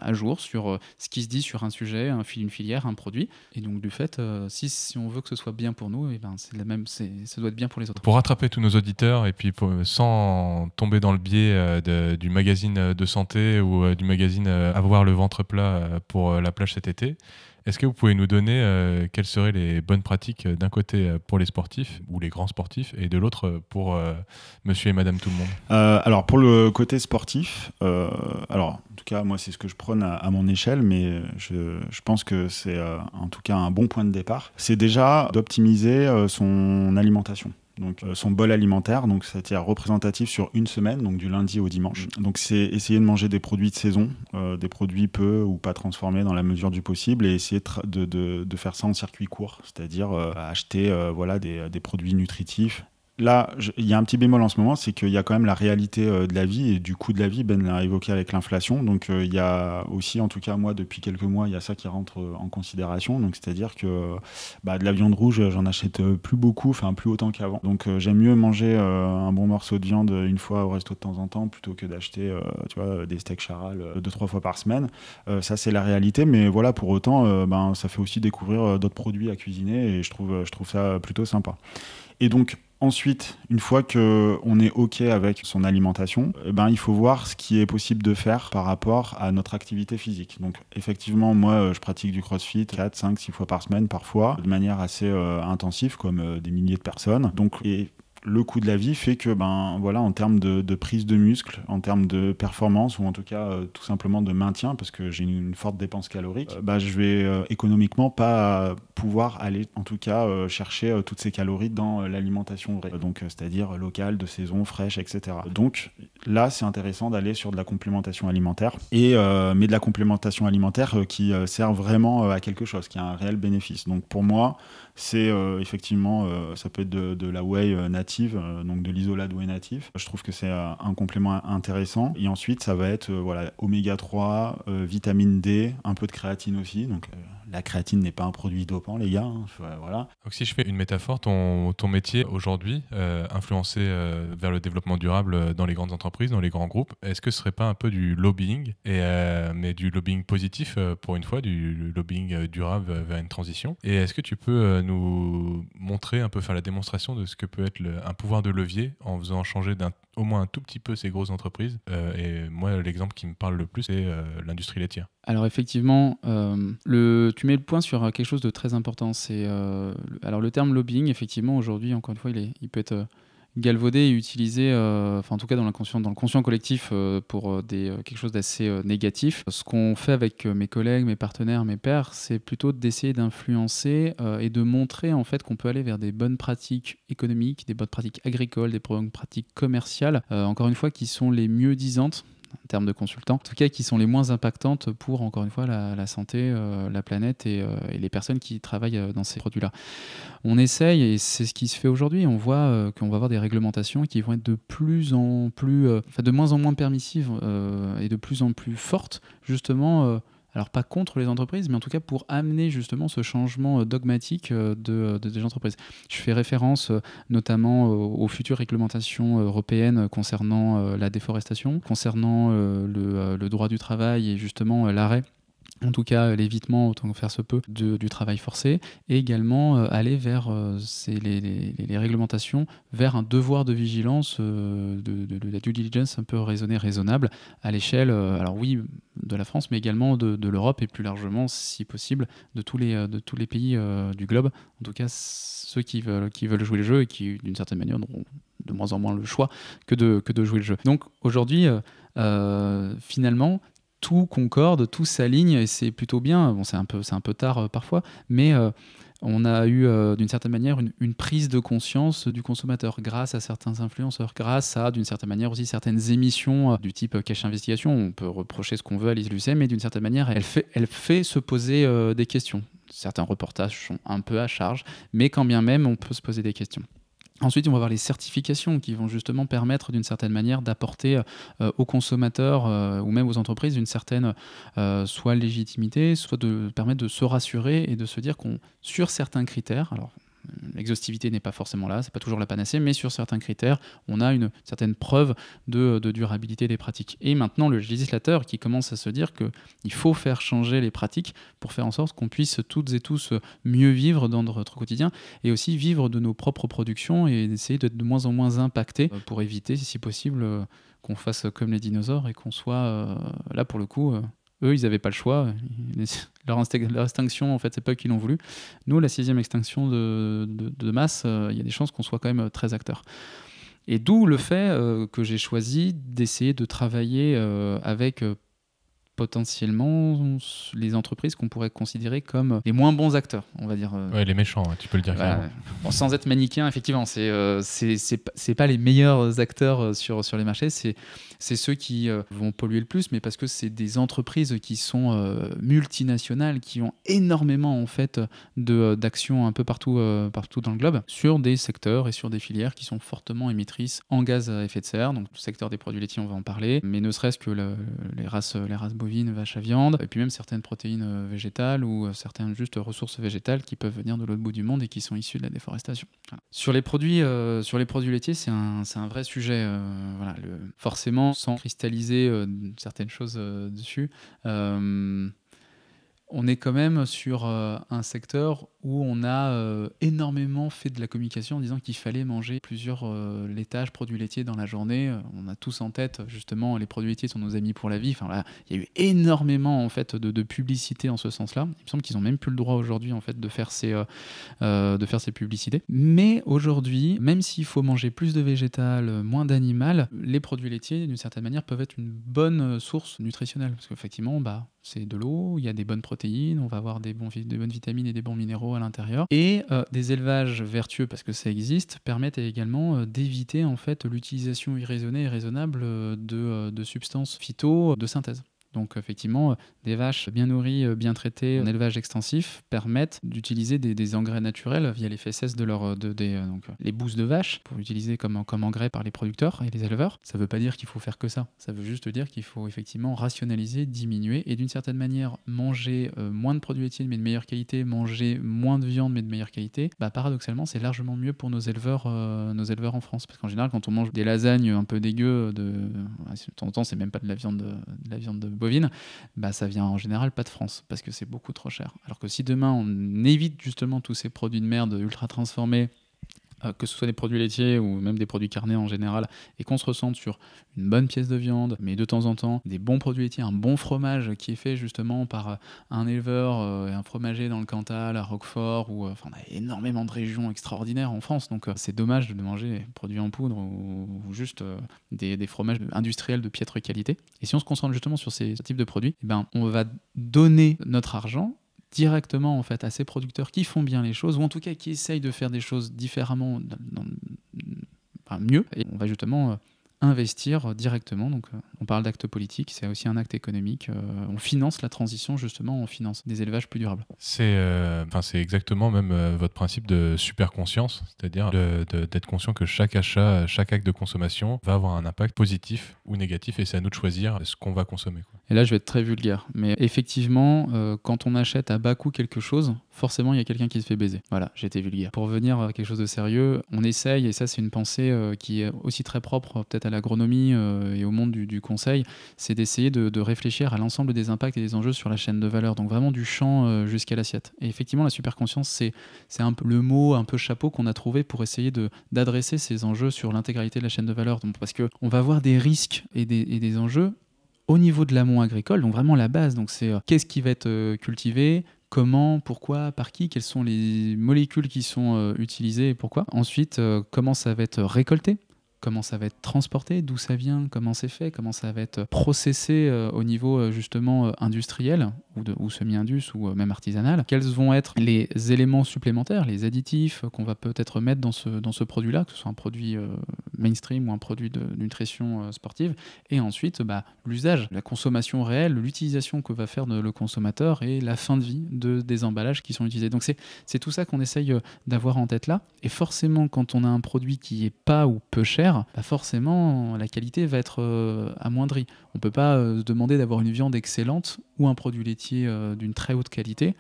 à jour sur ce qui se dit sur un sujet, une filière, un produit, et donc du fait, si on veut que ce soit bien pour nous, ça doit être bien pour les autres. Pour rattraper tous nos auditeurs, et puis sans tomber dans le biais du magazine de santé ou du magazine Avoir le ventre plat pour la plage cet été, Est-ce que vous pouvez nous donner quelles seraient les bonnes pratiques d'un côté pour les sportifs ou les grands sportifs et de l'autre pour monsieur et madame tout le monde? Alors pour le côté sportif, alors en tout cas moi c'est ce que je prône à mon échelle, mais je pense que c'est en tout cas un bon point de départ. C'est déjà d'optimiser son alimentation. Donc son bol alimentaire, donc c'est-à-dire représentatif sur une semaine, donc du lundi au dimanche. Donc c'est essayer de manger des produits de saison, des produits peu ou pas transformés dans la mesure du possible, et essayer de faire ça en circuit court, c'est-à-dire acheter voilà, des produits nutritifs. Là, il y a un petit bémol en ce moment, c'est qu'il y a quand même la réalité de la vie et du coût de la vie. Ben l'a évoqué avec l'inflation. Donc, il y a aussi, en tout cas, moi, depuis quelques mois, il y a ça qui rentre en considération. Donc, c'est-à-dire que de la viande rouge, j'en achète plus beaucoup, enfin, plus autant qu'avant. Donc, j'aime mieux manger un bon morceau de viande une fois au resto de temps en temps plutôt que d'acheter, tu vois, des steaks charal 2-3 fois par semaine. Ça, c'est la réalité. Mais voilà, pour autant, ça fait aussi découvrir d'autres produits à cuisiner et je trouve ça plutôt sympa. Et donc, ensuite, une fois qu'on est OK avec son alimentation, il faut voir ce qui est possible de faire par rapport à notre activité physique. Donc, effectivement, moi, je pratique du crossfit 4, 5, 6 fois par semaine, parfois, de manière assez intensive, comme des milliers de personnes. Donc, le coût de la vie fait que, voilà, en termes de prise de muscle, en termes de performance, ou en tout cas, tout simplement de maintien, parce que j'ai une forte dépense calorique, je vais économiquement pas pouvoir aller, en tout cas, chercher toutes ces calories dans l'alimentation vraie. Donc, c'est-à-dire locale, de saison, fraîche, etc. Donc, là, c'est intéressant d'aller sur de la complémentation alimentaire, mais de la complémentation alimentaire qui sert vraiment à quelque chose, qui a un réel bénéfice. Donc, pour moi, c'est effectivement, ça peut être de la whey native, donc de l'isolate whey natif. Je trouve que c'est un complément intéressant. Et ensuite, ça va être oméga 3, vitamine D, un peu de créatine aussi. Donc la créatine n'est pas un produit dopant, les gars. Hein. Voilà. Donc si je fais une métaphore, ton métier aujourd'hui, influencé vers le développement durable dans les grandes entreprises, dans les grands groupes, est-ce que ce serait pas un peu du lobbying, mais du lobbying positif pour une fois, du lobbying durable vers une transition? Et est-ce que tu peux nous montrer un peu, faire la démonstration de ce que peut être un pouvoir de levier en faisant changer au moins un tout petit peu ces grosses entreprises? Et moi, l'exemple qui me parle le plus, c'est l'industrie laitière. Alors effectivement, tu mets le point sur quelque chose de très important. Alors le terme lobbying, effectivement, aujourd'hui, encore une fois, il peut être galvaudé et utilisé, en tout cas dans le conscient collectif, pour quelque chose d'assez négatif. Ce qu'on fait avec mes collègues, mes partenaires, mes pairs, c'est plutôt d'essayer d'influencer et de montrer en fait qu'on peut aller vers des bonnes pratiques économiques, des bonnes pratiques agricoles, des bonnes pratiques commerciales, encore une fois, qui sont les mieux disantes en termes de consultants, en tout cas qui sont les moins impactantes pour, encore une fois, la santé, la planète et les personnes qui travaillent dans ces produits-là. On essaye, et c'est ce qui se fait aujourd'hui, on voit qu'on va avoir des réglementations qui vont être de moins en moins permissives et de plus en plus fortes, justement, alors pas contre les entreprises, mais en tout cas pour amener justement ce changement dogmatique des entreprises. Je fais référence notamment aux futures réglementations européennes concernant la déforestation, concernant le droit du travail et justement l'arrêt, en tout cas l'évitement autant que faire se peut du travail forcé, et également aller vers les réglementations vers un devoir de vigilance, de la due diligence un peu raisonnable à l'échelle, alors oui, de la France, mais également de l'Europe et plus largement, si possible, de tous les pays du globe, en tout cas ceux qui veulent jouer le jeu et qui, d'une certaine manière, n'auront de moins en moins le choix que de jouer le jeu. Donc aujourd'hui, finalement, tout concorde, tout s'aligne et c'est plutôt bien. Bon, c'est un peu tard parfois, mais on a eu d'une certaine manière une prise de conscience du consommateur grâce à certains influenceurs, grâce à d'une certaine manière aussi certaines émissions du type Cache Investigation. On peut reprocher ce qu'on veut à Lise Lucet, mais d'une certaine manière, elle fait se poser des questions. Certains reportages sont un peu à charge, mais quand bien même, on peut se poser des questions. Ensuite, on va avoir les certifications qui vont justement permettre d'une certaine manière d'apporter aux consommateurs ou même aux entreprises une certaine soit légitimité, soit de permettre de se rassurer et de se dire qu'on, sur certains critères, alors l'exhaustivité n'est pas forcément là, c'est pas toujours la panacée, mais sur certains critères, on a une certaine preuve de durabilité des pratiques. Et maintenant, le législateur qui commence à se dire qu'il faut faire changer les pratiques pour faire en sorte qu'on puisse toutes et tous mieux vivre dans notre quotidien et aussi vivre de nos propres productions et essayer d'être de moins en moins impactés pour éviter, si possible, qu'on fasse comme les dinosaures et qu'on soit là pour le coup Eux, ils n'avaient pas le choix. Leur extinction, en fait, c'est pas eux qui l'ont voulu. Nous, la 6e extinction de masse, il y a des chances qu'on soit quand même très acteurs. Et d'où le fait que j'ai choisi d'essayer de travailler avec potentiellement les entreprises qu'on pourrait considérer comme les moins bons acteurs, on va dire. Ouais, les méchants, tu peux le dire carrément. Bon, sans être manichéen, effectivement, c'est pas les meilleurs acteurs sur les marchés, c'est ceux qui vont polluer le plus, mais parce que c'est des entreprises qui sont multinationales, qui ont énormément en fait d'actions un peu partout dans le globe, sur des secteurs et sur des filières qui sont fortement émettrices en gaz à effet de serre. Donc le secteur des produits laitiers, on va en parler, mais ne serait-ce que les races bovines, vaches à viande, et puis même certaines protéines végétales ou certaines juste ressources végétales qui peuvent venir de l'autre bout du monde et qui sont issues de la déforestation. Voilà. Sur les produits laitiers, c'est un vrai sujet. Forcément, sans cristalliser certaines choses dessus, on est quand même sur un secteur où on a énormément fait de la communication en disant qu'il fallait manger plusieurs laitages, produits laitiers dans la journée. On a tous en tête, justement, les produits laitiers sont nos amis pour la vie. Enfin, là, il y a eu énormément en fait, de publicité en ce sens-là. Il me semble qu'ils n'ont même plus le droit aujourd'hui en fait, de faire ces publicités. Mais aujourd'hui, même s'il faut manger plus de végétal, moins d'animal, les produits laitiers, d'une certaine manière, peuvent être une bonne source nutritionnelle. Parce qu'effectivement, c'est de l'eau, il y a des bonnes protéines, on va avoir des bonnes vitamines et des bons minéraux à l'intérieur. Et des élevages vertueux, parce que ça existe, permettent également d'éviter en fait, l'utilisation irraisonnée et raisonnable de substances phyto de synthèse. Donc effectivement, des vaches bien nourries, bien traitées, en élevage extensif, permettent d'utiliser des engrais naturels via les fesses donc les bousses de vaches, pour utiliser comme engrais par les producteurs et les éleveurs. Ça ne veut pas dire qu'il faut faire que ça. Ça veut juste dire qu'il faut effectivement rationaliser, diminuer et d'une certaine manière manger moins de produits laitiers mais de meilleure qualité, manger moins de viande mais de meilleure qualité. Paradoxalement, c'est largement mieux pour nos éleveurs en France. Parce qu'en général, quand on mange des lasagnes un peu dégueu, de temps en temps, c'est même pas de la viande de bovine, ça vient en général pas de France parce que c'est beaucoup trop cher. Alors que si demain on évite justement tous ces produits de merde ultra transformés, que ce soit des produits laitiers ou même des produits carnés en général, et qu'on se ressente sur une bonne pièce de viande, mais de temps en temps des bons produits laitiers, un bon fromage qui est fait justement par un éleveur et un fromager dans le Cantal, à Roquefort, on a énormément de régions extraordinaires en France, donc c'est dommage de manger des produits en poudre ou juste des fromages industriels de piètre qualité. Et si on se concentre justement sur ce type de produits, on va donner notre argent directement en fait à ces producteurs qui font bien les choses ou en tout cas qui essayent de faire des choses différemment, mieux, et on va justement investir directement. Donc on parle d'acte politique, c'est aussi un acte économique. On finance la transition, justement, on finance des élevages plus durables. C'est exactement même votre principe de super conscience, c'est-à-dire d'être conscient que chaque achat, chaque acte de consommation va avoir un impact positif ou négatif et c'est à nous de choisir ce qu'on va consommer, quoi. Et là, je vais être très vulgaire, mais effectivement, quand on achète à bas coût quelque chose, forcément, il y a quelqu'un qui se fait baiser. Voilà, j'ai été vulgaire. Pour revenir à quelque chose de sérieux, on essaye, et ça, c'est une pensée qui est aussi très propre peut-être à l'agronomie et au monde du conseil, c'est d'essayer de réfléchir à l'ensemble des impacts et des enjeux sur la chaîne de valeur, donc vraiment du champ jusqu'à l'assiette. Et effectivement, la superconscience, c'est un peu le mot un peu chapeau qu'on a trouvé pour essayer d'adresser ces enjeux sur l'intégralité de la chaîne de valeur. Donc, parce qu'on va avoir des risques et des enjeux au niveau de l'amont agricole, donc vraiment la base. Donc c'est qu'est-ce qui va être cultivé, comment, pourquoi, par qui, quelles sont les molécules qui sont utilisées et pourquoi. Ensuite, comment ça va être récolté, comment ça va être transporté, d'où ça vient, comment c'est fait, comment ça va être processé au niveau justement industriel ou semi-indus ou même artisanal. Quels vont être les éléments supplémentaires, les additifs qu'on va peut-être mettre dans ce produit-là, que ce soit un produit mainstream ou un produit de nutrition sportive. Et ensuite, l'usage, la consommation réelle, l'utilisation que va faire le consommateur et la fin de vie des emballages qui sont utilisés. Donc c'est tout ça qu'on essaye d'avoir en tête là. Et forcément, quand on a un produit qui est pas ou peu cher, forcément, la qualité va être amoindrie. On ne peut pas se demander d'avoir une viande excellente ou un produit laitier d'une très haute qualité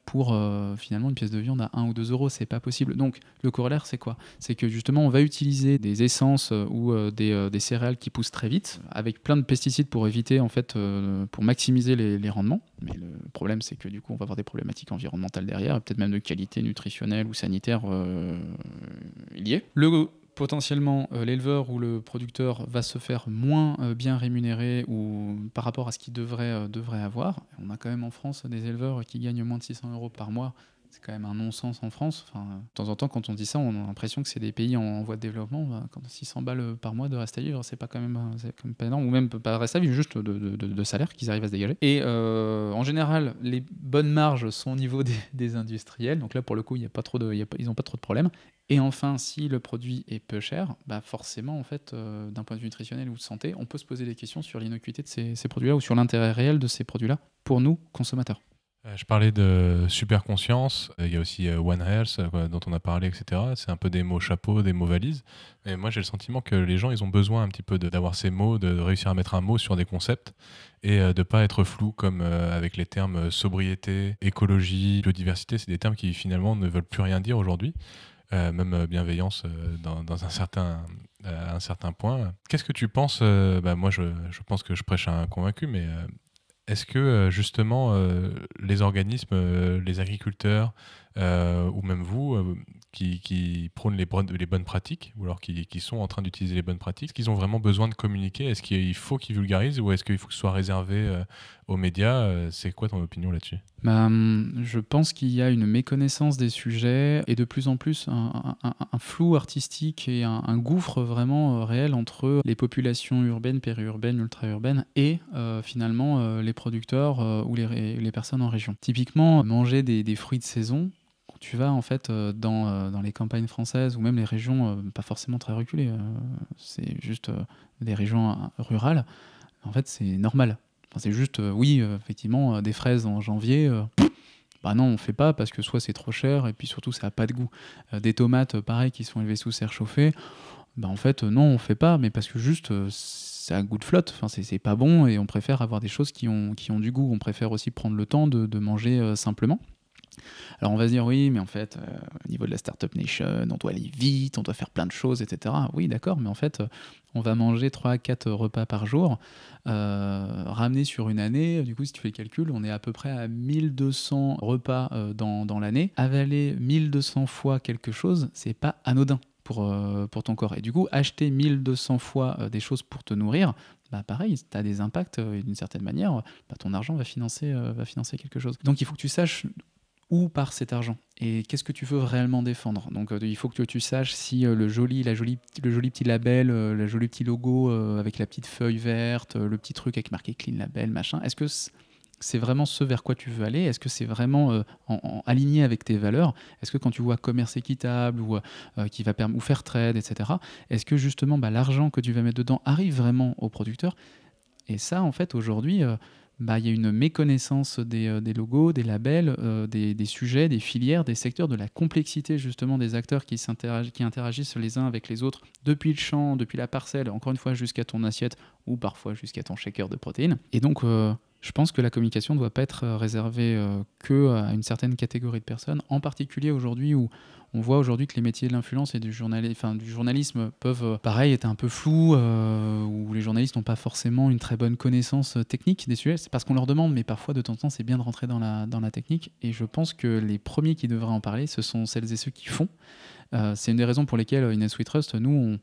pour finalement une pièce de viande à 1 ou 2 euros, c'est pas possible. Donc le corollaire, c'est quoi ? C'est que justement on va utiliser des essences ou des céréales qui poussent très vite avec plein de pesticides pour éviter en fait pour maximiser les rendements. Mais le problème, c'est que du coup on va avoir des problématiques environnementales derrière et peut-être même de qualité nutritionnelle ou sanitaire liées. Le potentiellement l'éleveur ou le producteur va se faire moins bien rémunéré ou par rapport à ce qu'il devrait avoir. On a quand même en France des éleveurs qui gagnent moins de 600 € par mois. C'est quand même un non-sens en France. Enfin, de temps en temps, quand on dit ça, on a l'impression que c'est des pays en voie de développement. Quand 600 balles par mois de reste à vivre, c'est quand même pas énorme. Ou même pas de reste à vivre, juste de salaire qu'ils arrivent à se dégager. Et en général, les bonnes marges sont au niveau des industriels. Donc là, pour le coup, ils n'ont pas trop de problèmes. Et enfin, si le produit est peu cher, forcément, en fait, d'un point de vue nutritionnel ou de santé, on peut se poser des questions sur l'innocuité de ces produits-là ou sur l'intérêt réel de ces produits-là pour nous, consommateurs. Je parlais de super conscience, il y a aussi One Health dont on a parlé, etc. C'est un peu des mots chapeau, des mots valises. Et moi, j'ai le sentiment que les gens, ils ont besoin un petit peu d'avoir ces mots, de réussir à mettre un mot sur des concepts et de ne pas être flou comme avec les termes sobriété, écologie, biodiversité. C'est des termes qui finalement ne veulent plus rien dire aujourd'hui. Même bienveillance dans à un certain point. Qu'est-ce que tu penses moi, je pense que je prêche à un convaincu, mais est-ce que justement les organismes, les agriculteurs ou même vous qui prônent les bonnes pratiques ou alors qui sont en train d'utiliser les bonnes pratiques, est-ce qu'ils ont vraiment besoin de communiquer? Est-ce qu'il faut qu'ils vulgarisent ou est-ce qu'il faut que ce soit réservé aux médias? C'est quoi ton opinion là-dessus? Je pense qu'il y a une méconnaissance des sujets et de plus en plus un flou artistique et un gouffre vraiment réel entre les populations urbaines, périurbaines, ultra-urbaines et finalement les producteurs ou les personnes en région. Typiquement, manger des fruits de saison, quand tu vas en fait dans les campagnes françaises ou même les régions pas forcément très reculées, c'est juste des régions rurales, en fait c'est normal. Enfin, c'est juste, effectivement, des fraises en janvier, non, on fait pas parce que soit c'est trop cher et puis surtout ça a pas de goût. Des tomates, pareil, qui sont élevées sous serre chauffée, en fait, non, on fait pas, mais parce que juste, ça a un goût de flotte, enfin, c'est pas bon et on préfère avoir des choses qui ont du goût. On préfère aussi prendre le temps de manger simplement. Alors on va se dire oui, mais en fait, au niveau de la Startup Nation, on doit aller vite, on doit faire plein de choses, etc. Oui, d'accord, mais en fait, on va manger 3 à 4 repas par jour, ramener sur une année, du coup, si tu fais le calcul, on est à peu près à 1200 repas dans l'année. Avaler 1200 fois quelque chose, c'est pas anodin pour ton corps. Et du coup, acheter 1200 fois des choses pour te nourrir, pareil, tu as des impacts, d'une certaine manière, ton argent va financer quelque chose. Donc il faut que tu saches où part cet argent et qu'est-ce que tu veux réellement défendre. Donc il faut que tu saches si le joli petit label, le joli petit logo avec la petite feuille verte, le petit truc avec marqué Clean Label, machin, est-ce que c'est vraiment ce vers quoi tu veux aller? Est-ce que c'est vraiment aligné avec tes valeurs? Est-ce que quand tu vois commerce équitable ou qui va ou faire trade, etc., est-ce que justement l'argent que tu vas mettre dedans arrive vraiment au producteur? Et ça, en fait, aujourd'hui, il y a une méconnaissance des logos, des labels, des sujets, des filières, des secteurs, de la complexité justement des acteurs qui interagissent les uns avec les autres depuis le champ, depuis la parcelle, encore une fois jusqu'à ton assiette ou parfois jusqu'à ton shaker de protéines. Et donc, je pense que la communication ne doit pas être réservée qu'à une certaine catégorie de personnes, en particulier aujourd'hui où on voit aujourd'hui que les métiers de l'influence et du journalisme peuvent, pareil, être un peu flous, où les journalistes n'ont pas forcément une très bonne connaissance technique des sujets. C'est parce qu'on leur demande, mais parfois, de temps en temps, c'est bien de rentrer dans la technique. Et je pense que les premiers qui devraient en parler, ce sont celles et ceux qui font. C'est une des raisons pour lesquelles Innate We Trust, nous,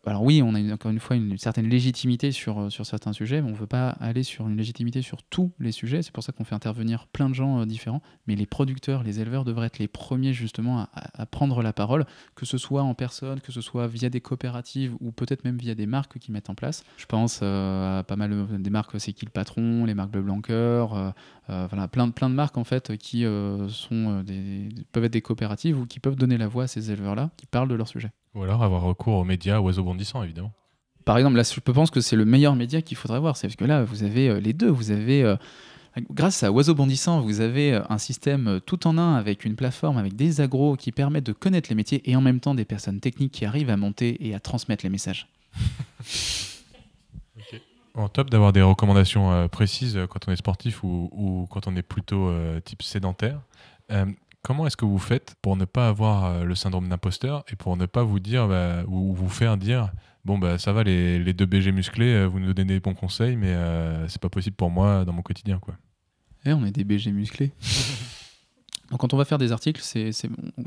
alors oui, on a encore une fois une certaine légitimité sur certains sujets, mais on ne veut pas aller sur une légitimité sur tous les sujets. C'est pour ça qu'on fait intervenir plein de gens différents. Mais les producteurs, les éleveurs devraient être les premiers justement à prendre la parole, que ce soit en personne, que ce soit via des coopératives ou peut-être même via des marques qui mettent en place. Je pense à pas mal des marques, C'est qui le patron, les marques Bleu Blanqueur, plein de marques en fait qui peuvent être des coopératives ou qui peuvent donner la voix à ces éleveurs-là qui parlent de leur sujet. Ou alors avoir recours aux médias oiseaux bondissants, évidemment. Par exemple, là, je pense que c'est le meilleur média qu'il faudrait avoir. C'est parce que là, vous avez les deux. Vous avez, grâce à Oiseaux Bondissants, vous avez un système tout en un avec une plateforme, avec des agros qui permettent de connaître les métiers et en même temps des personnes techniques qui arrivent à monter et à transmettre les messages. Okay. En top d'avoir des recommandations précises quand on est sportif ou quand on est plutôt type sédentaire. Comment est-ce que vous faites pour ne pas avoir le syndrome d'imposteur et pour ne pas vous dire ou vous faire dire ça va les 2 BG musclés, vous nous donnez des bons conseils, mais c'est pas possible pour moi dans mon quotidien, quoi. On est des BG musclés. Donc quand on va faire des articles,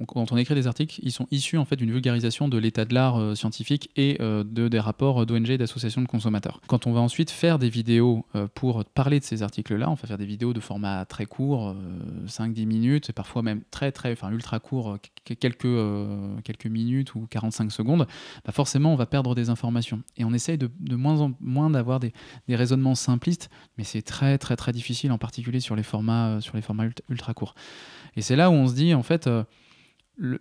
quand on écrit des articles, ils sont issus en fait d'une vulgarisation de l'état de l'art scientifique et des rapports d'ONG et d'associations de consommateurs. Quand on va ensuite faire des vidéos pour parler de ces articles-là, on va faire des vidéos de format très court, 5-10 minutes, et parfois même ultra court, quelques minutes ou 45 secondes, forcément on va perdre des informations. Et on essaye de moins en moins d'avoir des raisonnements simplistes, mais c'est très très très difficile, en particulier sur les formats ultra courts. Et c'est là où on se dit, en fait, on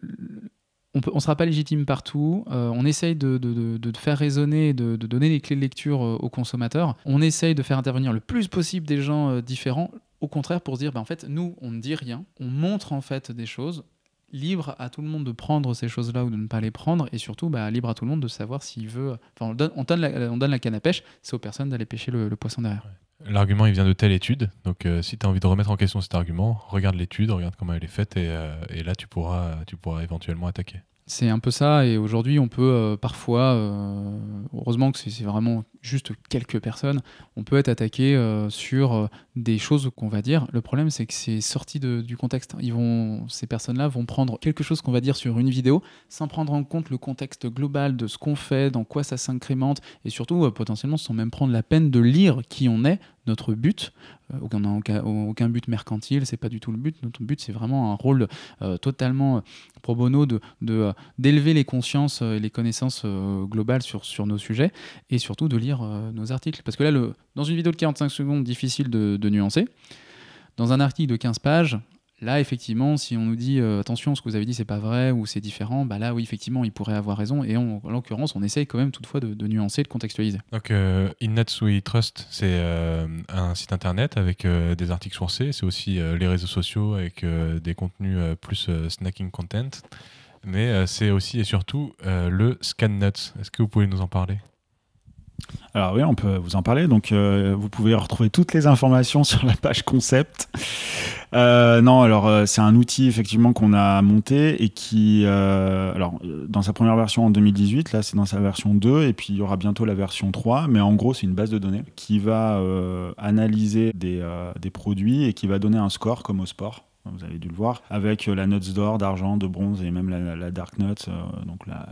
ne sera pas légitime partout. On essaye de faire raisonner, de donner les clés de lecture aux consommateurs. On essaye de faire intervenir le plus possible des gens différents. Au contraire, pour se dire, en fait, nous, on ne dit rien. On montre en fait des choses. Libre à tout le monde de prendre ces choses-là ou de ne pas les prendre. Et surtout, libre à tout le monde de savoir s'il veut... Enfin, on donne la canne à pêche. C'est aux personnes d'aller pêcher le poisson derrière. Ouais. L'argument, il vient de telle étude. Donc, si tu as envie de remettre en question cet argument, regarde l'étude, regarde comment elle est faite et là, tu pourras éventuellement attaquer. C'est un peu ça, et aujourd'hui on peut parfois, heureusement que c'est vraiment juste quelques personnes, on peut être attaqué sur des choses qu'on va dire. Le problème c'est que c'est sorti du contexte. Ces personnes-là vont prendre quelque chose qu'on va dire sur une vidéo sans prendre en compte le contexte global de ce qu'on fait, dans quoi ça s'incrémente, et surtout potentiellement sans même prendre la peine de lire qui on est, notre but. On n'a aucun but mercantile, c'est pas du tout le but. Notre but, c'est vraiment un rôle totalement pro bono d'élever les consciences et les connaissances globales sur nos sujets, et surtout de lire nos articles. Parce que là, dans une vidéo de 45 secondes, difficile de nuancer. Dans un article de 15 pages, là, effectivement, si on nous dit attention, ce que vous avez dit, c'est pas vrai ou c'est différent, là, oui, effectivement, il pourrait avoir raison. Et en l'occurrence, on essaye quand même toutefois de nuancer, de contextualiser. Donc, InNuts We Trust, c'est un site internet avec des articles sourcés. C'est aussi les réseaux sociaux avec des contenus plus snacking content. Mais c'est aussi et surtout le ScanNuts. Est-ce que vous pouvez nous en parler ? Alors oui, on peut vous en parler. Donc, vous pouvez retrouver toutes les informations sur la page concept. C'est un outil effectivement qu'on a monté et qui, dans sa première version en 2018, là c'est dans sa version 2 et puis il y aura bientôt la version 3. Mais en gros, c'est une base de données qui va analyser des produits et qui va donner un score comme au sport. Vous avez dû le voir, avec la nuts d'or, d'argent, de bronze et même la dark nuts, donc la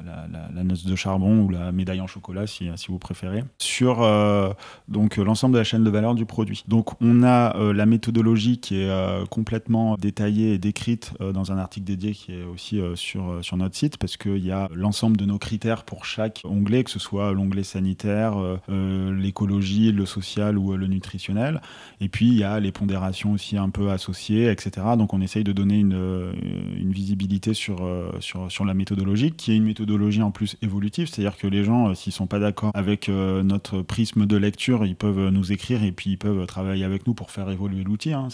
nuts de charbon ou la médaille en chocolat si vous préférez, sur l'ensemble de la chaîne de valeur du produit. Donc on a la méthodologie qui est complètement détaillée et décrite dans un article dédié qui est aussi sur notre site, parce qu'il y a l'ensemble de nos critères pour chaque onglet, que ce soit l'onglet sanitaire, l'écologie, le social ou le nutritionnel. Et puis il y a les pondérations aussi un peu associées, etc. Donc on essaye de donner une visibilité sur la méthodologie, qui est une méthodologie en plus évolutive, c'est-à-dire que les gens, s'ils ne sont pas d'accord avec notre prisme de lecture, ils peuvent nous écrire et puis ils peuvent travailler avec nous pour faire évoluer l'outil. Hein.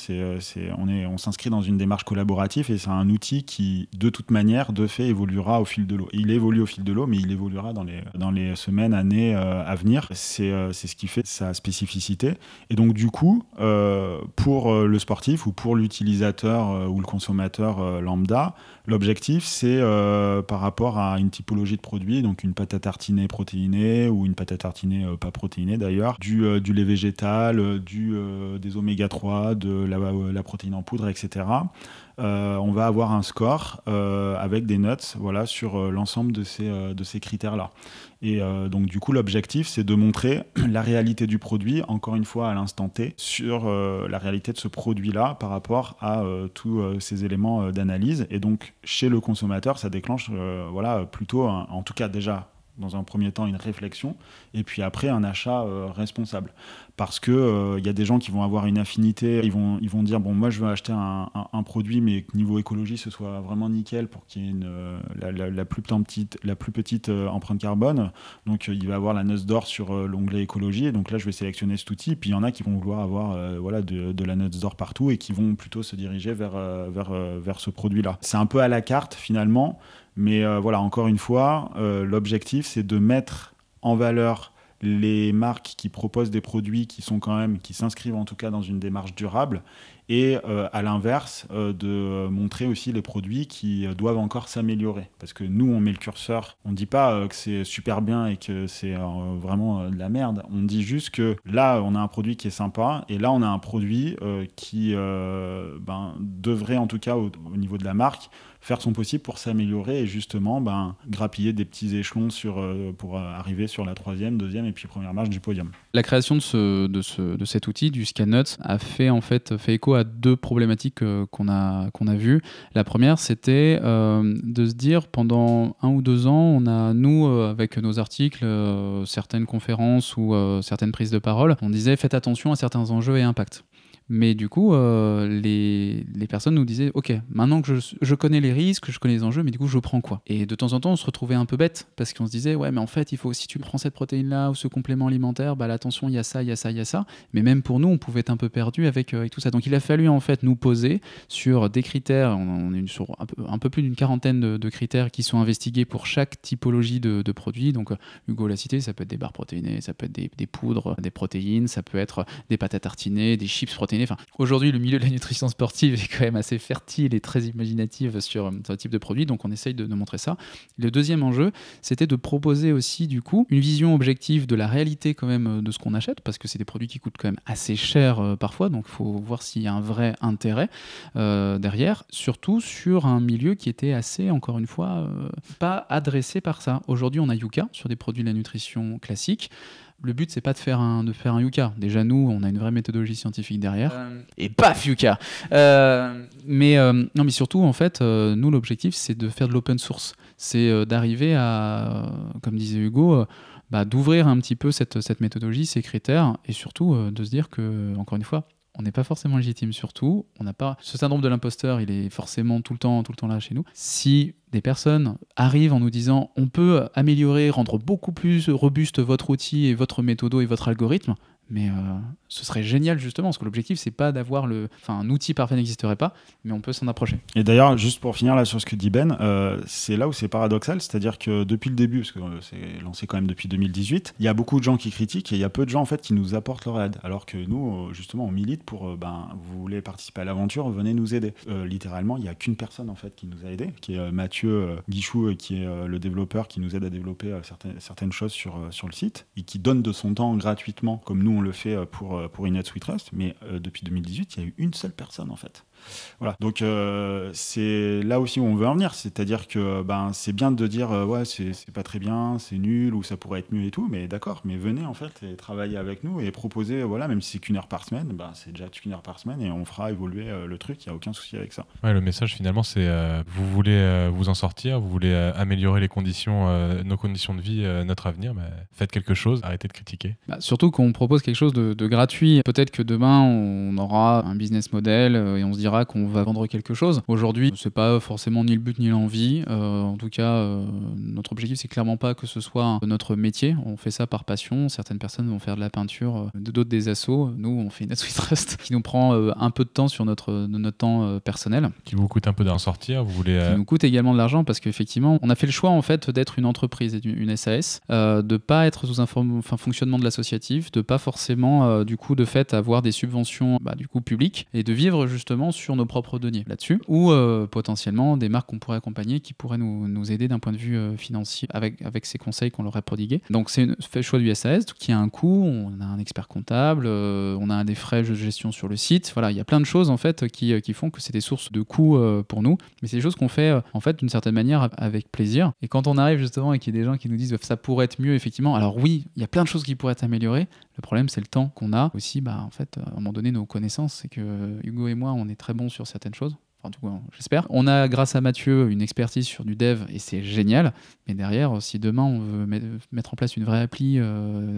On s'inscrit dans une démarche collaborative et c'est un outil qui, de toute manière, de fait, évoluera au fil de l'eau. Il évolue au fil de l'eau, mais il évoluera dans les semaines, années à venir. C'est ce qui fait sa spécificité. Et donc du coup, pour le sportif ou pour l'utilisateur ou le consommateur lambda, l'objectif c'est par rapport à une typologie de produit, donc une pâte à tartiner protéinée ou une pâte à tartiner pas protéinée d'ailleurs, du lait végétal, des oméga 3, de la protéine en poudre, etc. On va avoir un score avec des notes sur l'ensemble de ces critères-là. Et donc du coup l'objectif c'est de montrer la réalité du produit, encore une fois à l'instant T, sur la réalité de ce produit-là par rapport à tous ces éléments d'analyse. Et donc chez le consommateur ça déclenche plutôt en tout cas déjà dans un premier temps une réflexion et puis après un achat responsable, parce que y a des gens qui vont avoir une affinité, ils vont dire bon, moi je veux acheter un produit mais que niveau écologie ce soit vraiment nickel pour qu'il y ait la plus petite empreinte carbone, donc il va avoir la nuts d'or sur l'onglet écologie, et donc là je vais sélectionner cet outil. Et puis il y en a qui vont vouloir avoir de la nuts d'or partout et qui vont plutôt se diriger vers ce produit là. C'est un peu à la carte finalement. Mais encore une fois, l'objectif, c'est de mettre en valeur les marques qui proposent des produits qui s'inscrivent en tout cas dans une démarche durable, et à l'inverse, de montrer aussi les produits qui doivent encore s'améliorer. Parce que nous, on met le curseur, on ne dit pas que c'est super bien et que c'est vraiment de la merde. On dit juste que là, on a un produit qui est sympa, et là, on a un produit qui devrait, en tout cas au niveau de la marque, faire son possible pour s'améliorer et justement grappiller des petits échelons pour arriver sur la 3e, 2e et puis première marche du podium. La création de cet outil, du ScanNuts, a fait écho à 2 problématiques qu'on a vues. La première, c'était de se dire, pendant 1 ou 2 ans, on a, nous, avec nos articles, certaines conférences ou certaines prises de parole, on disait faites attention à certains enjeux et impacts. Mais du coup, les personnes nous disaient « Ok, maintenant que je connais les risques, je connais les enjeux, mais du coup, je prends quoi ?» Et de temps en temps, on se retrouvait un peu bête, parce qu'on se disait « Ouais, mais en fait, il faut, si tu prends cette protéine-là ou ce complément alimentaire, là, attention, il y a ça, il y a ça, il y a ça. » Mais même pour nous, on pouvait être un peu perdu avec tout ça. Donc, il a fallu en fait nous poser sur des critères. On est sur un peu plus d'une quarantaine de critères qui sont investigués pour chaque typologie de produits. Donc, Hugo l'a cité, ça peut être des barres protéinées, ça peut être des poudres, des protéines, ça peut être des pâtes à tartiner, des chips protéinés. Enfin, aujourd'hui, le milieu de la nutrition sportive est quand même assez fertile et très imaginatif sur ce type de produit, donc on essaye de montrer ça. Le deuxième enjeu, c'était de proposer aussi du coup une vision objective de la réalité quand même de ce qu'on achète, parce que c'est des produits qui coûtent quand même assez cher parfois, donc il faut voir s'il y a un vrai intérêt derrière, surtout sur un milieu qui était assez, encore une fois, pas adressé par ça. Aujourd'hui, on a Yuka sur des produits de la nutrition classique. Le but, c'est pas de faire un Yuka. Déjà, nous, on a une vraie méthodologie scientifique derrière. Et paf, Yuka. Mais surtout, en fait, nous, l'objectif, c'est de faire de l'open source. C'est d'arriver à, comme disait Hugo, d'ouvrir un petit peu cette méthodologie, ces critères, et surtout de se dire que, encore une fois, on n'est pas forcément légitime sur tout. On n'a pas ce syndrome de l'imposteur, il est forcément tout le temps là chez nous. Si des personnes arrivent en nous disant on peut améliorer, rendre beaucoup plus robuste votre outil et votre méthodo et votre algorithme, mais ce serait génial justement, parce que l'objectif c'est pas d'avoir un outil parfait n'existerait pas, mais on peut s'en approcher. Et d'ailleurs, juste pour finir là sur ce que dit Ben, c'est là où c'est paradoxal, c'est-à-dire que depuis le début, parce que c'est lancé quand même depuis 2018, il y a beaucoup de gens qui critiquent et il y a peu de gens en fait qui nous apportent leur aide, alors que nous justement on milite pour vous voulez participer à l'aventure, venez nous aider. Littéralement, il y a qu'une personne en fait qui nous a aidés, qui est Mathieu Guichou, qui est le développeur qui nous aide à développer certaines choses sur le site et qui donne de son temps gratuitement, comme nous on le fait pour Innots We Trust, mais depuis 2018, il y a eu une seule personne en fait. Voilà. Donc c'est là aussi où on veut en venir, c'est-à-dire que c'est bien de dire ouais c'est pas très bien, c'est nul ou ça pourrait être mieux et tout, mais d'accord, mais venez en fait et travailler avec nous et proposer, voilà, même si c'est qu'1 heure par semaine, c'est déjà qu'1 heure par semaine et on fera évoluer le truc, il n'y a aucun souci avec ça. Ouais, le message finalement c'est vous voulez vous en sortir, vous voulez améliorer les conditions, nos conditions de vie, notre avenir, faites quelque chose, arrêtez de critiquer. Surtout qu'on propose quelque chose de gratuit, peut-être que demain on aura un business model et on se dira qu'on va vendre quelque chose. Aujourd'hui, c'est pas forcément ni le but ni l'envie. En tout cas, notre objectif, c'est clairement pas que ce soit notre métier. On fait ça par passion. Certaines personnes vont faire de la peinture, d'autres des assos. Nous, on fait Innots We Trust, qui nous prend un peu de temps sur notre temps personnel. Qui vous coûte un peu d'en sortir. Vous voulez qui nous coûte également de l'argent parce qu'effectivement, on a fait le choix en fait d'être une entreprise et une SAS, de pas être sous un fonctionnement de l'associatif, de pas forcément du coup de fait avoir des subventions du coup publiques et de vivre justement sur nos propres deniers là-dessus, ou potentiellement des marques qu'on pourrait accompagner qui pourraient nous aider d'un point de vue financier avec ces conseils qu'on leur a prodigués. Donc c'est le choix du SAS qui a un coût, on a un expert comptable, on a des frais de gestion sur le site, voilà, il y a plein de choses en fait qui font que c'est des sources de coûts pour nous, mais c'est des choses qu'on fait en fait d'une certaine manière avec plaisir. Et quand on arrive justement et qu'il y a des gens qui nous disent ça pourrait être mieux, effectivement, alors oui, il y a plein de choses qui pourraient être améliorées. Le problème, c'est le temps qu'on a aussi. En fait, à un moment donné, nos connaissances, c'est que Hugo et moi, on est très bons sur certaines choses. Enfin, en tout cas, j'espère. On a, grâce à Mathieu, une expertise sur du dev et c'est génial. Mais derrière, si demain, on veut mettre en place une vraie appli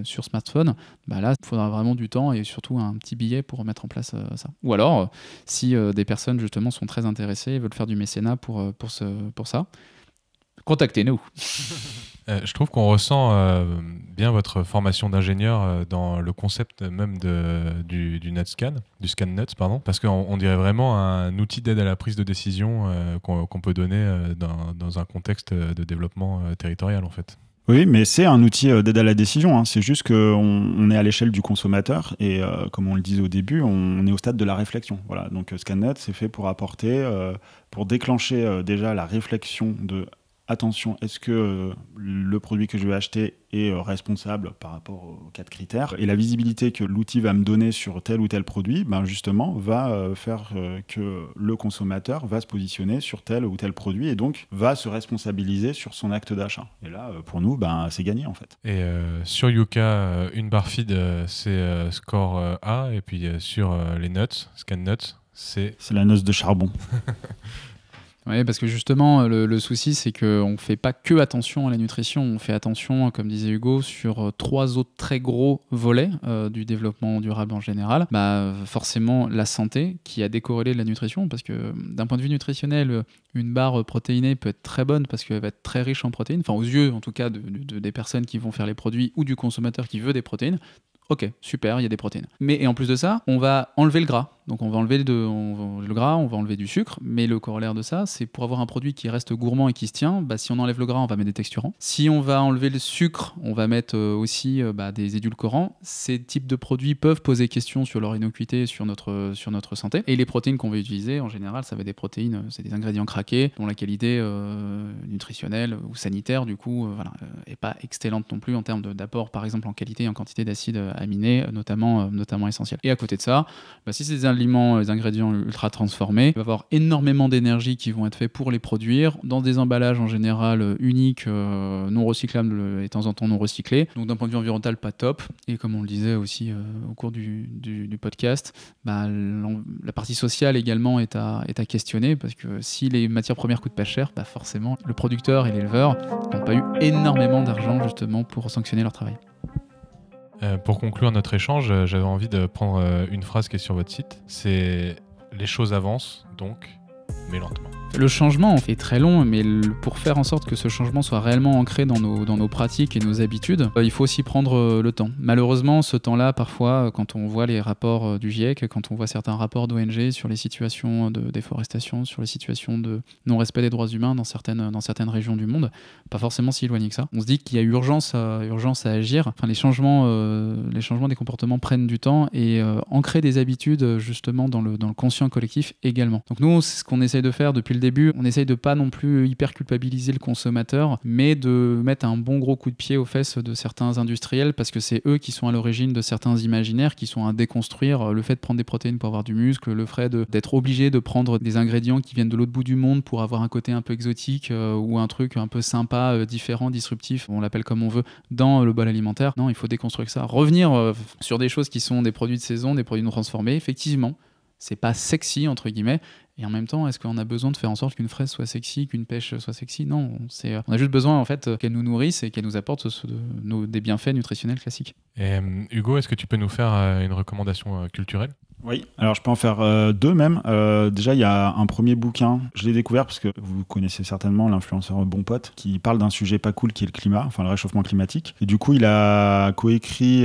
sur smartphone, là, il faudra vraiment du temps et surtout un petit billet pour mettre en place ça. Ou alors, si des personnes, justement, sont très intéressées et veulent faire du mécénat pour ça, contactez-nous. Je trouve qu'on ressent bien votre formation d'ingénieur dans le concept même du ScanNuts, parce qu'on dirait vraiment un outil d'aide à la prise de décision qu'on peut donner dans un contexte de développement territorial en fait. Oui, mais c'est un outil d'aide à la décision. Hein. C'est juste qu'on est à l'échelle du consommateur et comme on le disait au début, on est au stade de la réflexion. Voilà. Donc ScanNet, c'est fait pour apporter, pour déclencher déjà la réflexion de attention, est-ce que le produit que je vais acheter est responsable par rapport aux 4 critères, et la visibilité que l'outil va me donner sur tel ou tel produit, ben justement, va faire que le consommateur va se positionner sur tel ou tel produit et donc va se responsabiliser sur son acte d'achat. Et là, pour nous, ben, c'est gagné en fait. Et sur Yuka, une barre feed, c'est score A, et puis sur les nuts, ScanNuts, c'est la noce de charbon. Oui, parce que justement, le souci, c'est qu'on ne fait pas que attention à la nutrition, on fait attention, comme disait Hugo, sur 3 autres très gros volets du développement durable en général. Forcément, la santé, qui a décorrélé de la nutrition, parce que d'un point de vue nutritionnel, une barre protéinée peut être très bonne parce qu'elle va être très riche en protéines, enfin aux yeux en tout cas des personnes qui vont faire les produits ou du consommateur qui veut des protéines. Ok, super, il y a des protéines. Et en plus de ça, on va enlever le gras. Donc on va enlever le gras, on va enlever du sucre, mais le corollaire de ça, c'est pour avoir un produit qui reste gourmand et qui se tient, si on enlève le gras, on va mettre des texturants. Si on va enlever le sucre, on va mettre aussi des édulcorants. Ces types de produits peuvent poser question sur leur innocuité, sur notre santé. Et les protéines qu'on va utiliser, en général, ça va être des protéines, c'est des ingrédients craqués, dont la qualité nutritionnelle ou sanitaire, du coup, est pas excellente non plus en termes d'apport, par exemple, en qualité et en quantité d'acides aminés, notamment essentiels. Et à côté de ça, si c'est des ingrédients ultra transformés, il va y avoir énormément d'énergie qui vont être faits pour les produire, dans des emballages en général uniques, non recyclables et de temps en temps non recyclés. Donc d'un point de vue environnemental, pas top. Et comme on le disait aussi au cours du podcast, la partie sociale également est à questionner, parce que si les matières premières coûtent pas cher, forcément le producteur et l'éleveur n'ont pas eu énormément d'argent justement pour sanctionner leur travail. Pour conclure notre échange, j'avais envie de prendre une phrase qui est sur votre site. C'est « Les choses avancent, donc, mais lentement ». Le changement est très long, mais pour faire en sorte que ce changement soit réellement ancré dans nos pratiques et nos habitudes, il faut aussi prendre le temps. Malheureusement, ce temps-là, parfois, quand on voit les rapports du GIEC, quand on voit certains rapports d'ONG sur les situations de déforestation, sur les situations de non-respect des droits humains dans certaines régions du monde, pas forcément si éloigné que ça. On se dit qu'il y a urgence à agir. Enfin, les changements des comportements prennent du temps, et ancrer des habitudes justement dans le conscient collectif également. Donc nous, c'est ce qu'on essaye de faire depuis le début. On essaye de pas non plus hyper culpabiliser le consommateur, mais de mettre un bon gros coup de pied aux fesses de certains industriels, parce que c'est eux qui sont à l'origine de certains imaginaires qui sont à déconstruire. Le fait de prendre des protéines pour avoir du muscle, le fait d'être obligé de prendre des ingrédients qui viennent de l'autre bout du monde pour avoir un côté un peu exotique ou un truc un peu sympa, différent, disruptif, on l'appelle comme on veut, dans le bol alimentaire. Non, il faut déconstruire ça. Revenir sur des choses qui sont des produits de saison, des produits non transformés, effectivement, c'est pas sexy entre guillemets, et en même temps, est-ce qu'on a besoin de faire en sorte qu'une fraise soit sexy, qu'une pêche soit sexy? Non, on a juste besoin en fait qu'elle nous nourrisse et qu'elle nous apporte des bienfaits nutritionnels classiques. Et Hugo, est-ce que tu peux nous faire une recommandation culturelle? Oui, alors je peux en faire 2 même. Déjà, il y a un premier bouquin, je l'ai découvert parce que vous connaissez certainement l'influenceur Bon Pote, qui parle d'un sujet pas cool qui est le climat, enfin le réchauffement climatique. Et du coup, il a coécrit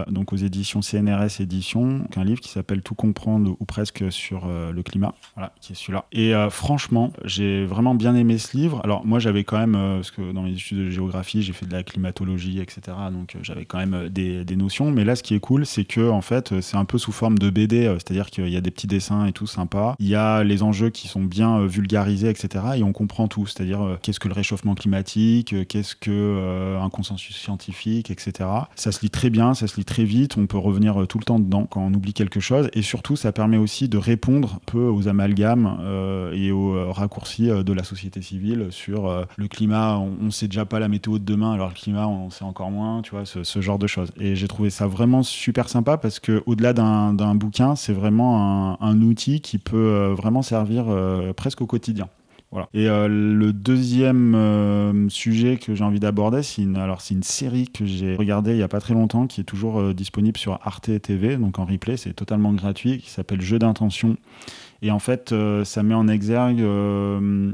donc aux éditions CNRS Éditions un livre qui s'appelle Tout comprendre ou presque sur le climat, voilà, qui est celui-là. Et franchement, j'ai vraiment bien aimé ce livre. Alors moi, j'avais quand même, parce que dans mes études de géographie, j'ai fait de la climatologie, etc. Donc j'avais quand même des notions. Mais là, ce qui est cool, c'est que en fait, c'est un peu sous forme de BD. C'est-à-dire qu'il y a des petits dessins et tout sympa. Il y a les enjeux qui sont bien vulgarisés, etc. Et on comprend tout. C'est-à-dire qu'est-ce que le réchauffement climatique, qu'est-ce que un consensus scientifique, etc. Ça se lit très bien, ça se lit très vite. On peut revenir tout le temps dedans quand on oublie quelque chose. Et surtout, ça permet aussi de répondre un peu aux amalgames et aux raccourcis de la société civile sur le climat. On ne sait déjà pas la météo de demain, alors le climat, on sait encore moins. Tu vois, ce genre de choses. Et j'ai trouvé ça vraiment super sympa parce que au-delà d'un bouquin, c'est vraiment un outil qui peut vraiment servir presque au quotidien. Voilà. Et le deuxième sujet que j'ai envie d'aborder, c'est une série que j'ai regardée il n'y a pas très longtemps, qui est toujours disponible sur Arte TV, donc en replay, c'est totalement gratuit, qui s'appelle Jeux d'intention Et en fait, ça met en exergue,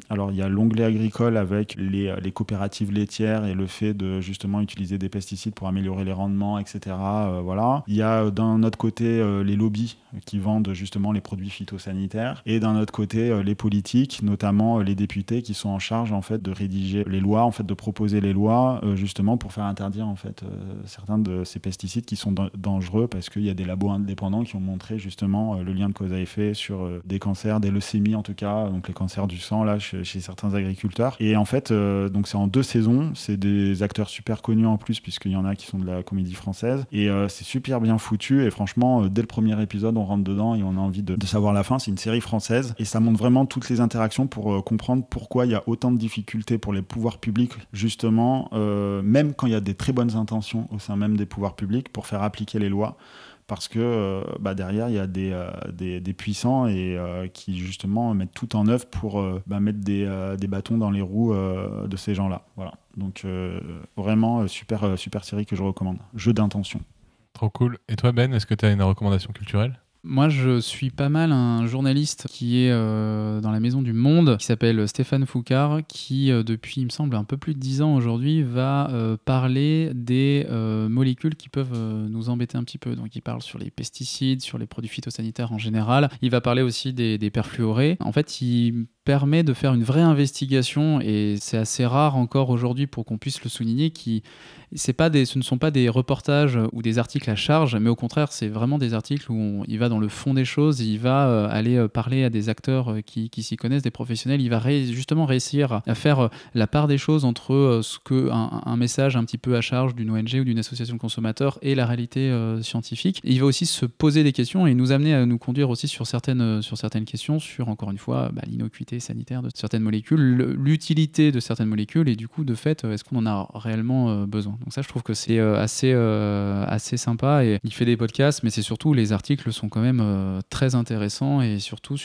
alors il y a l'onglet agricole avec les coopératives laitières et le fait de justement utiliser des pesticides pour améliorer les rendements, etc. Voilà. Il y a d'un autre côté les lobbies qui vendent justement les produits phytosanitaires et d'un autre côté les politiques, notamment les députés qui sont en charge en fait de rédiger les lois, en fait de proposer les lois justement pour faire interdire en fait certains de ces pesticides qui sont dangereux parce qu'il y a des labos indépendants qui ont montré justement le lien de cause à effet sur des cancers, des leucémies en tout cas, donc les cancers du sang là chez certains agriculteurs. Et en fait, donc c'est en 2 saisons, c'est des acteurs super connus en plus puisqu'il y en a qui sont de la comédie française et c'est super bien foutu et franchement dès le premier épisode on rentre dedans et on a envie de savoir la fin. C'est une série française et ça montre vraiment toutes les interactions pour comprendre pourquoi il y a autant de difficultés pour les pouvoirs publics justement, même quand il y a des très bonnes intentions au sein même des pouvoirs publics pour faire appliquer les lois. Parce que derrière, il y a des puissants et qui, justement, mettent tout en œuvre pour mettre des bâtons dans les roues de ces gens-là. Voilà. Donc, vraiment, super série que je recommande. Jeu d'intention. Trop cool. Et toi, Ben, est-ce que tu as une recommandation culturelle ? Moi, je suis pas mal un journaliste qui est dans la Maison du Monde, qui s'appelle Stéphane Foucard, qui, depuis, il me semble, un peu plus de 10 ans aujourd'hui, va parler des molécules qui peuvent nous embêter un petit peu. Donc, il parle sur les pesticides, sur les produits phytosanitaires en général. Il va parler aussi des perfluorés. En fait, il permet de faire une vraie investigation, et c'est assez rare encore aujourd'hui pour qu'on puisse le souligner, ce ne sont pas des reportages ou des articles à charge, mais au contraire, c'est vraiment des articles où il va dans le fond des choses, il va aller parler à des acteurs qui s'y connaissent, des professionnels, il va justement réussir à faire la part des choses entre ce que un message un petit peu à charge d'une ONG ou d'une association de consommateurs et la réalité scientifique. Et il va aussi se poser des questions et nous amener à nous conduire aussi sur certaines questions, sur encore une fois l'innocuité sanitaire de certaines molécules, l'utilité de certaines molécules et du coup de fait est-ce qu'on en a réellement besoin. Donc ça je trouve que c'est assez sympa et il fait des podcasts mais c'est surtout les articles sont quand même très intéressants et surtout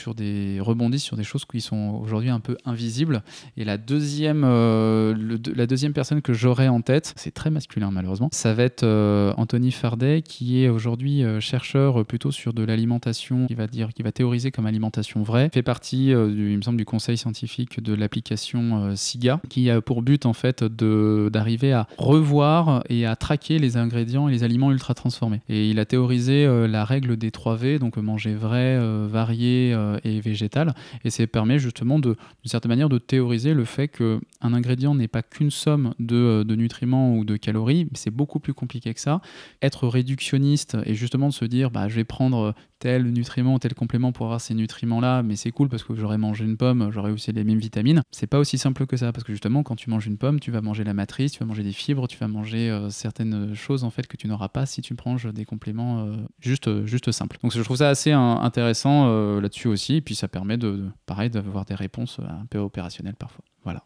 rebondissent sur des choses qui sont aujourd'hui un peu invisibles. Et la deuxième personne que j'aurais en tête, c'est très masculin malheureusement, ça va être Anthony Fardet qui est aujourd'hui chercheur plutôt sur de l'alimentation, qui va théoriser comme alimentation vraie, fait partie il me semble du conseil scientifique de l'application SIGA qui a pour but en fait d'arriver à revoir et à traquer les ingrédients et les aliments ultra transformés. Et il a théorisé la règle des 3V, donc manger vrai, varié et végétal. Et ça permet justement d'une certaine manière de théoriser le fait qu'un ingrédient n'est pas qu'une somme de nutriments ou de calories, mais c'est beaucoup plus compliqué que ça. Être réductionniste et justement de se dire je vais prendre tel nutriment, tel complément pour avoir ces nutriments-là, mais c'est cool parce que j'aurais mangé une pomme, j'aurais aussi les mêmes vitamines. C'est pas aussi simple que ça, parce que justement, quand tu manges une pomme, tu vas manger la matrice, tu vas manger des fibres, tu vas manger certaines choses en fait que tu n'auras pas si tu manges des compléments juste simples. Donc je trouve ça assez intéressant là-dessus aussi, et puis ça permet d'avoir des réponses un peu opérationnelles parfois. Voilà.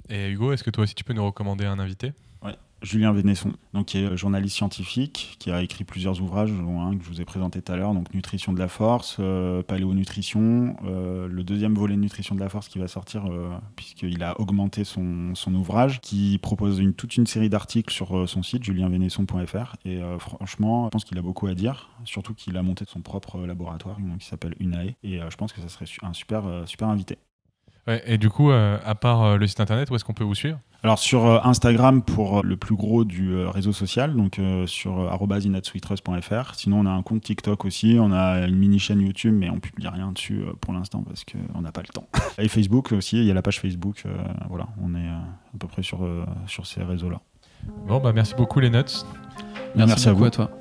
Et Hugo, est-ce que toi aussi tu peux nous recommander un invité ? Ouais. Julien Vénesson, donc qui est journaliste scientifique, qui a écrit plusieurs ouvrages, dont un que je vous ai présenté tout à l'heure, donc Nutrition de la force, Paléonutrition, le deuxième volet de Nutrition de la force qui va sortir, puisqu'il a augmenté son ouvrage, qui propose toute une série d'articles sur son site, julienvénesson.fr, et franchement, je pense qu'il a beaucoup à dire, surtout qu'il a monté son propre laboratoire, qui s'appelle UNAE, et je pense que ça serait un super invité. Ouais, et du coup, à part le site internet, où est-ce qu'on peut vous suivre ? Alors sur Instagram pour le plus gros du réseau social, donc sur @inatsweetrust.fr. Sinon on a un compte TikTok aussi, on a une mini chaîne YouTube, mais on publie rien dessus pour l'instant parce qu'on n'a pas le temps. Et Facebook aussi, il y a la page Facebook, voilà, on est à peu près sur ces réseaux-là. Bon, merci beaucoup les Nuts. Merci beaucoup à toi.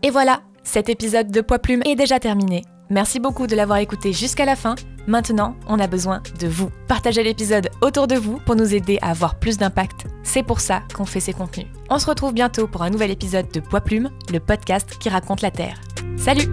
Et voilà, cet épisode de Poids Plume est déjà terminé. Merci beaucoup de l'avoir écouté jusqu'à la fin. Maintenant, on a besoin de vous. Partagez l'épisode autour de vous pour nous aider à avoir plus d'impact. C'est pour ça qu'on fait ces contenus. On se retrouve bientôt pour un nouvel épisode de Poids Plume, le podcast qui raconte la Terre. Salut!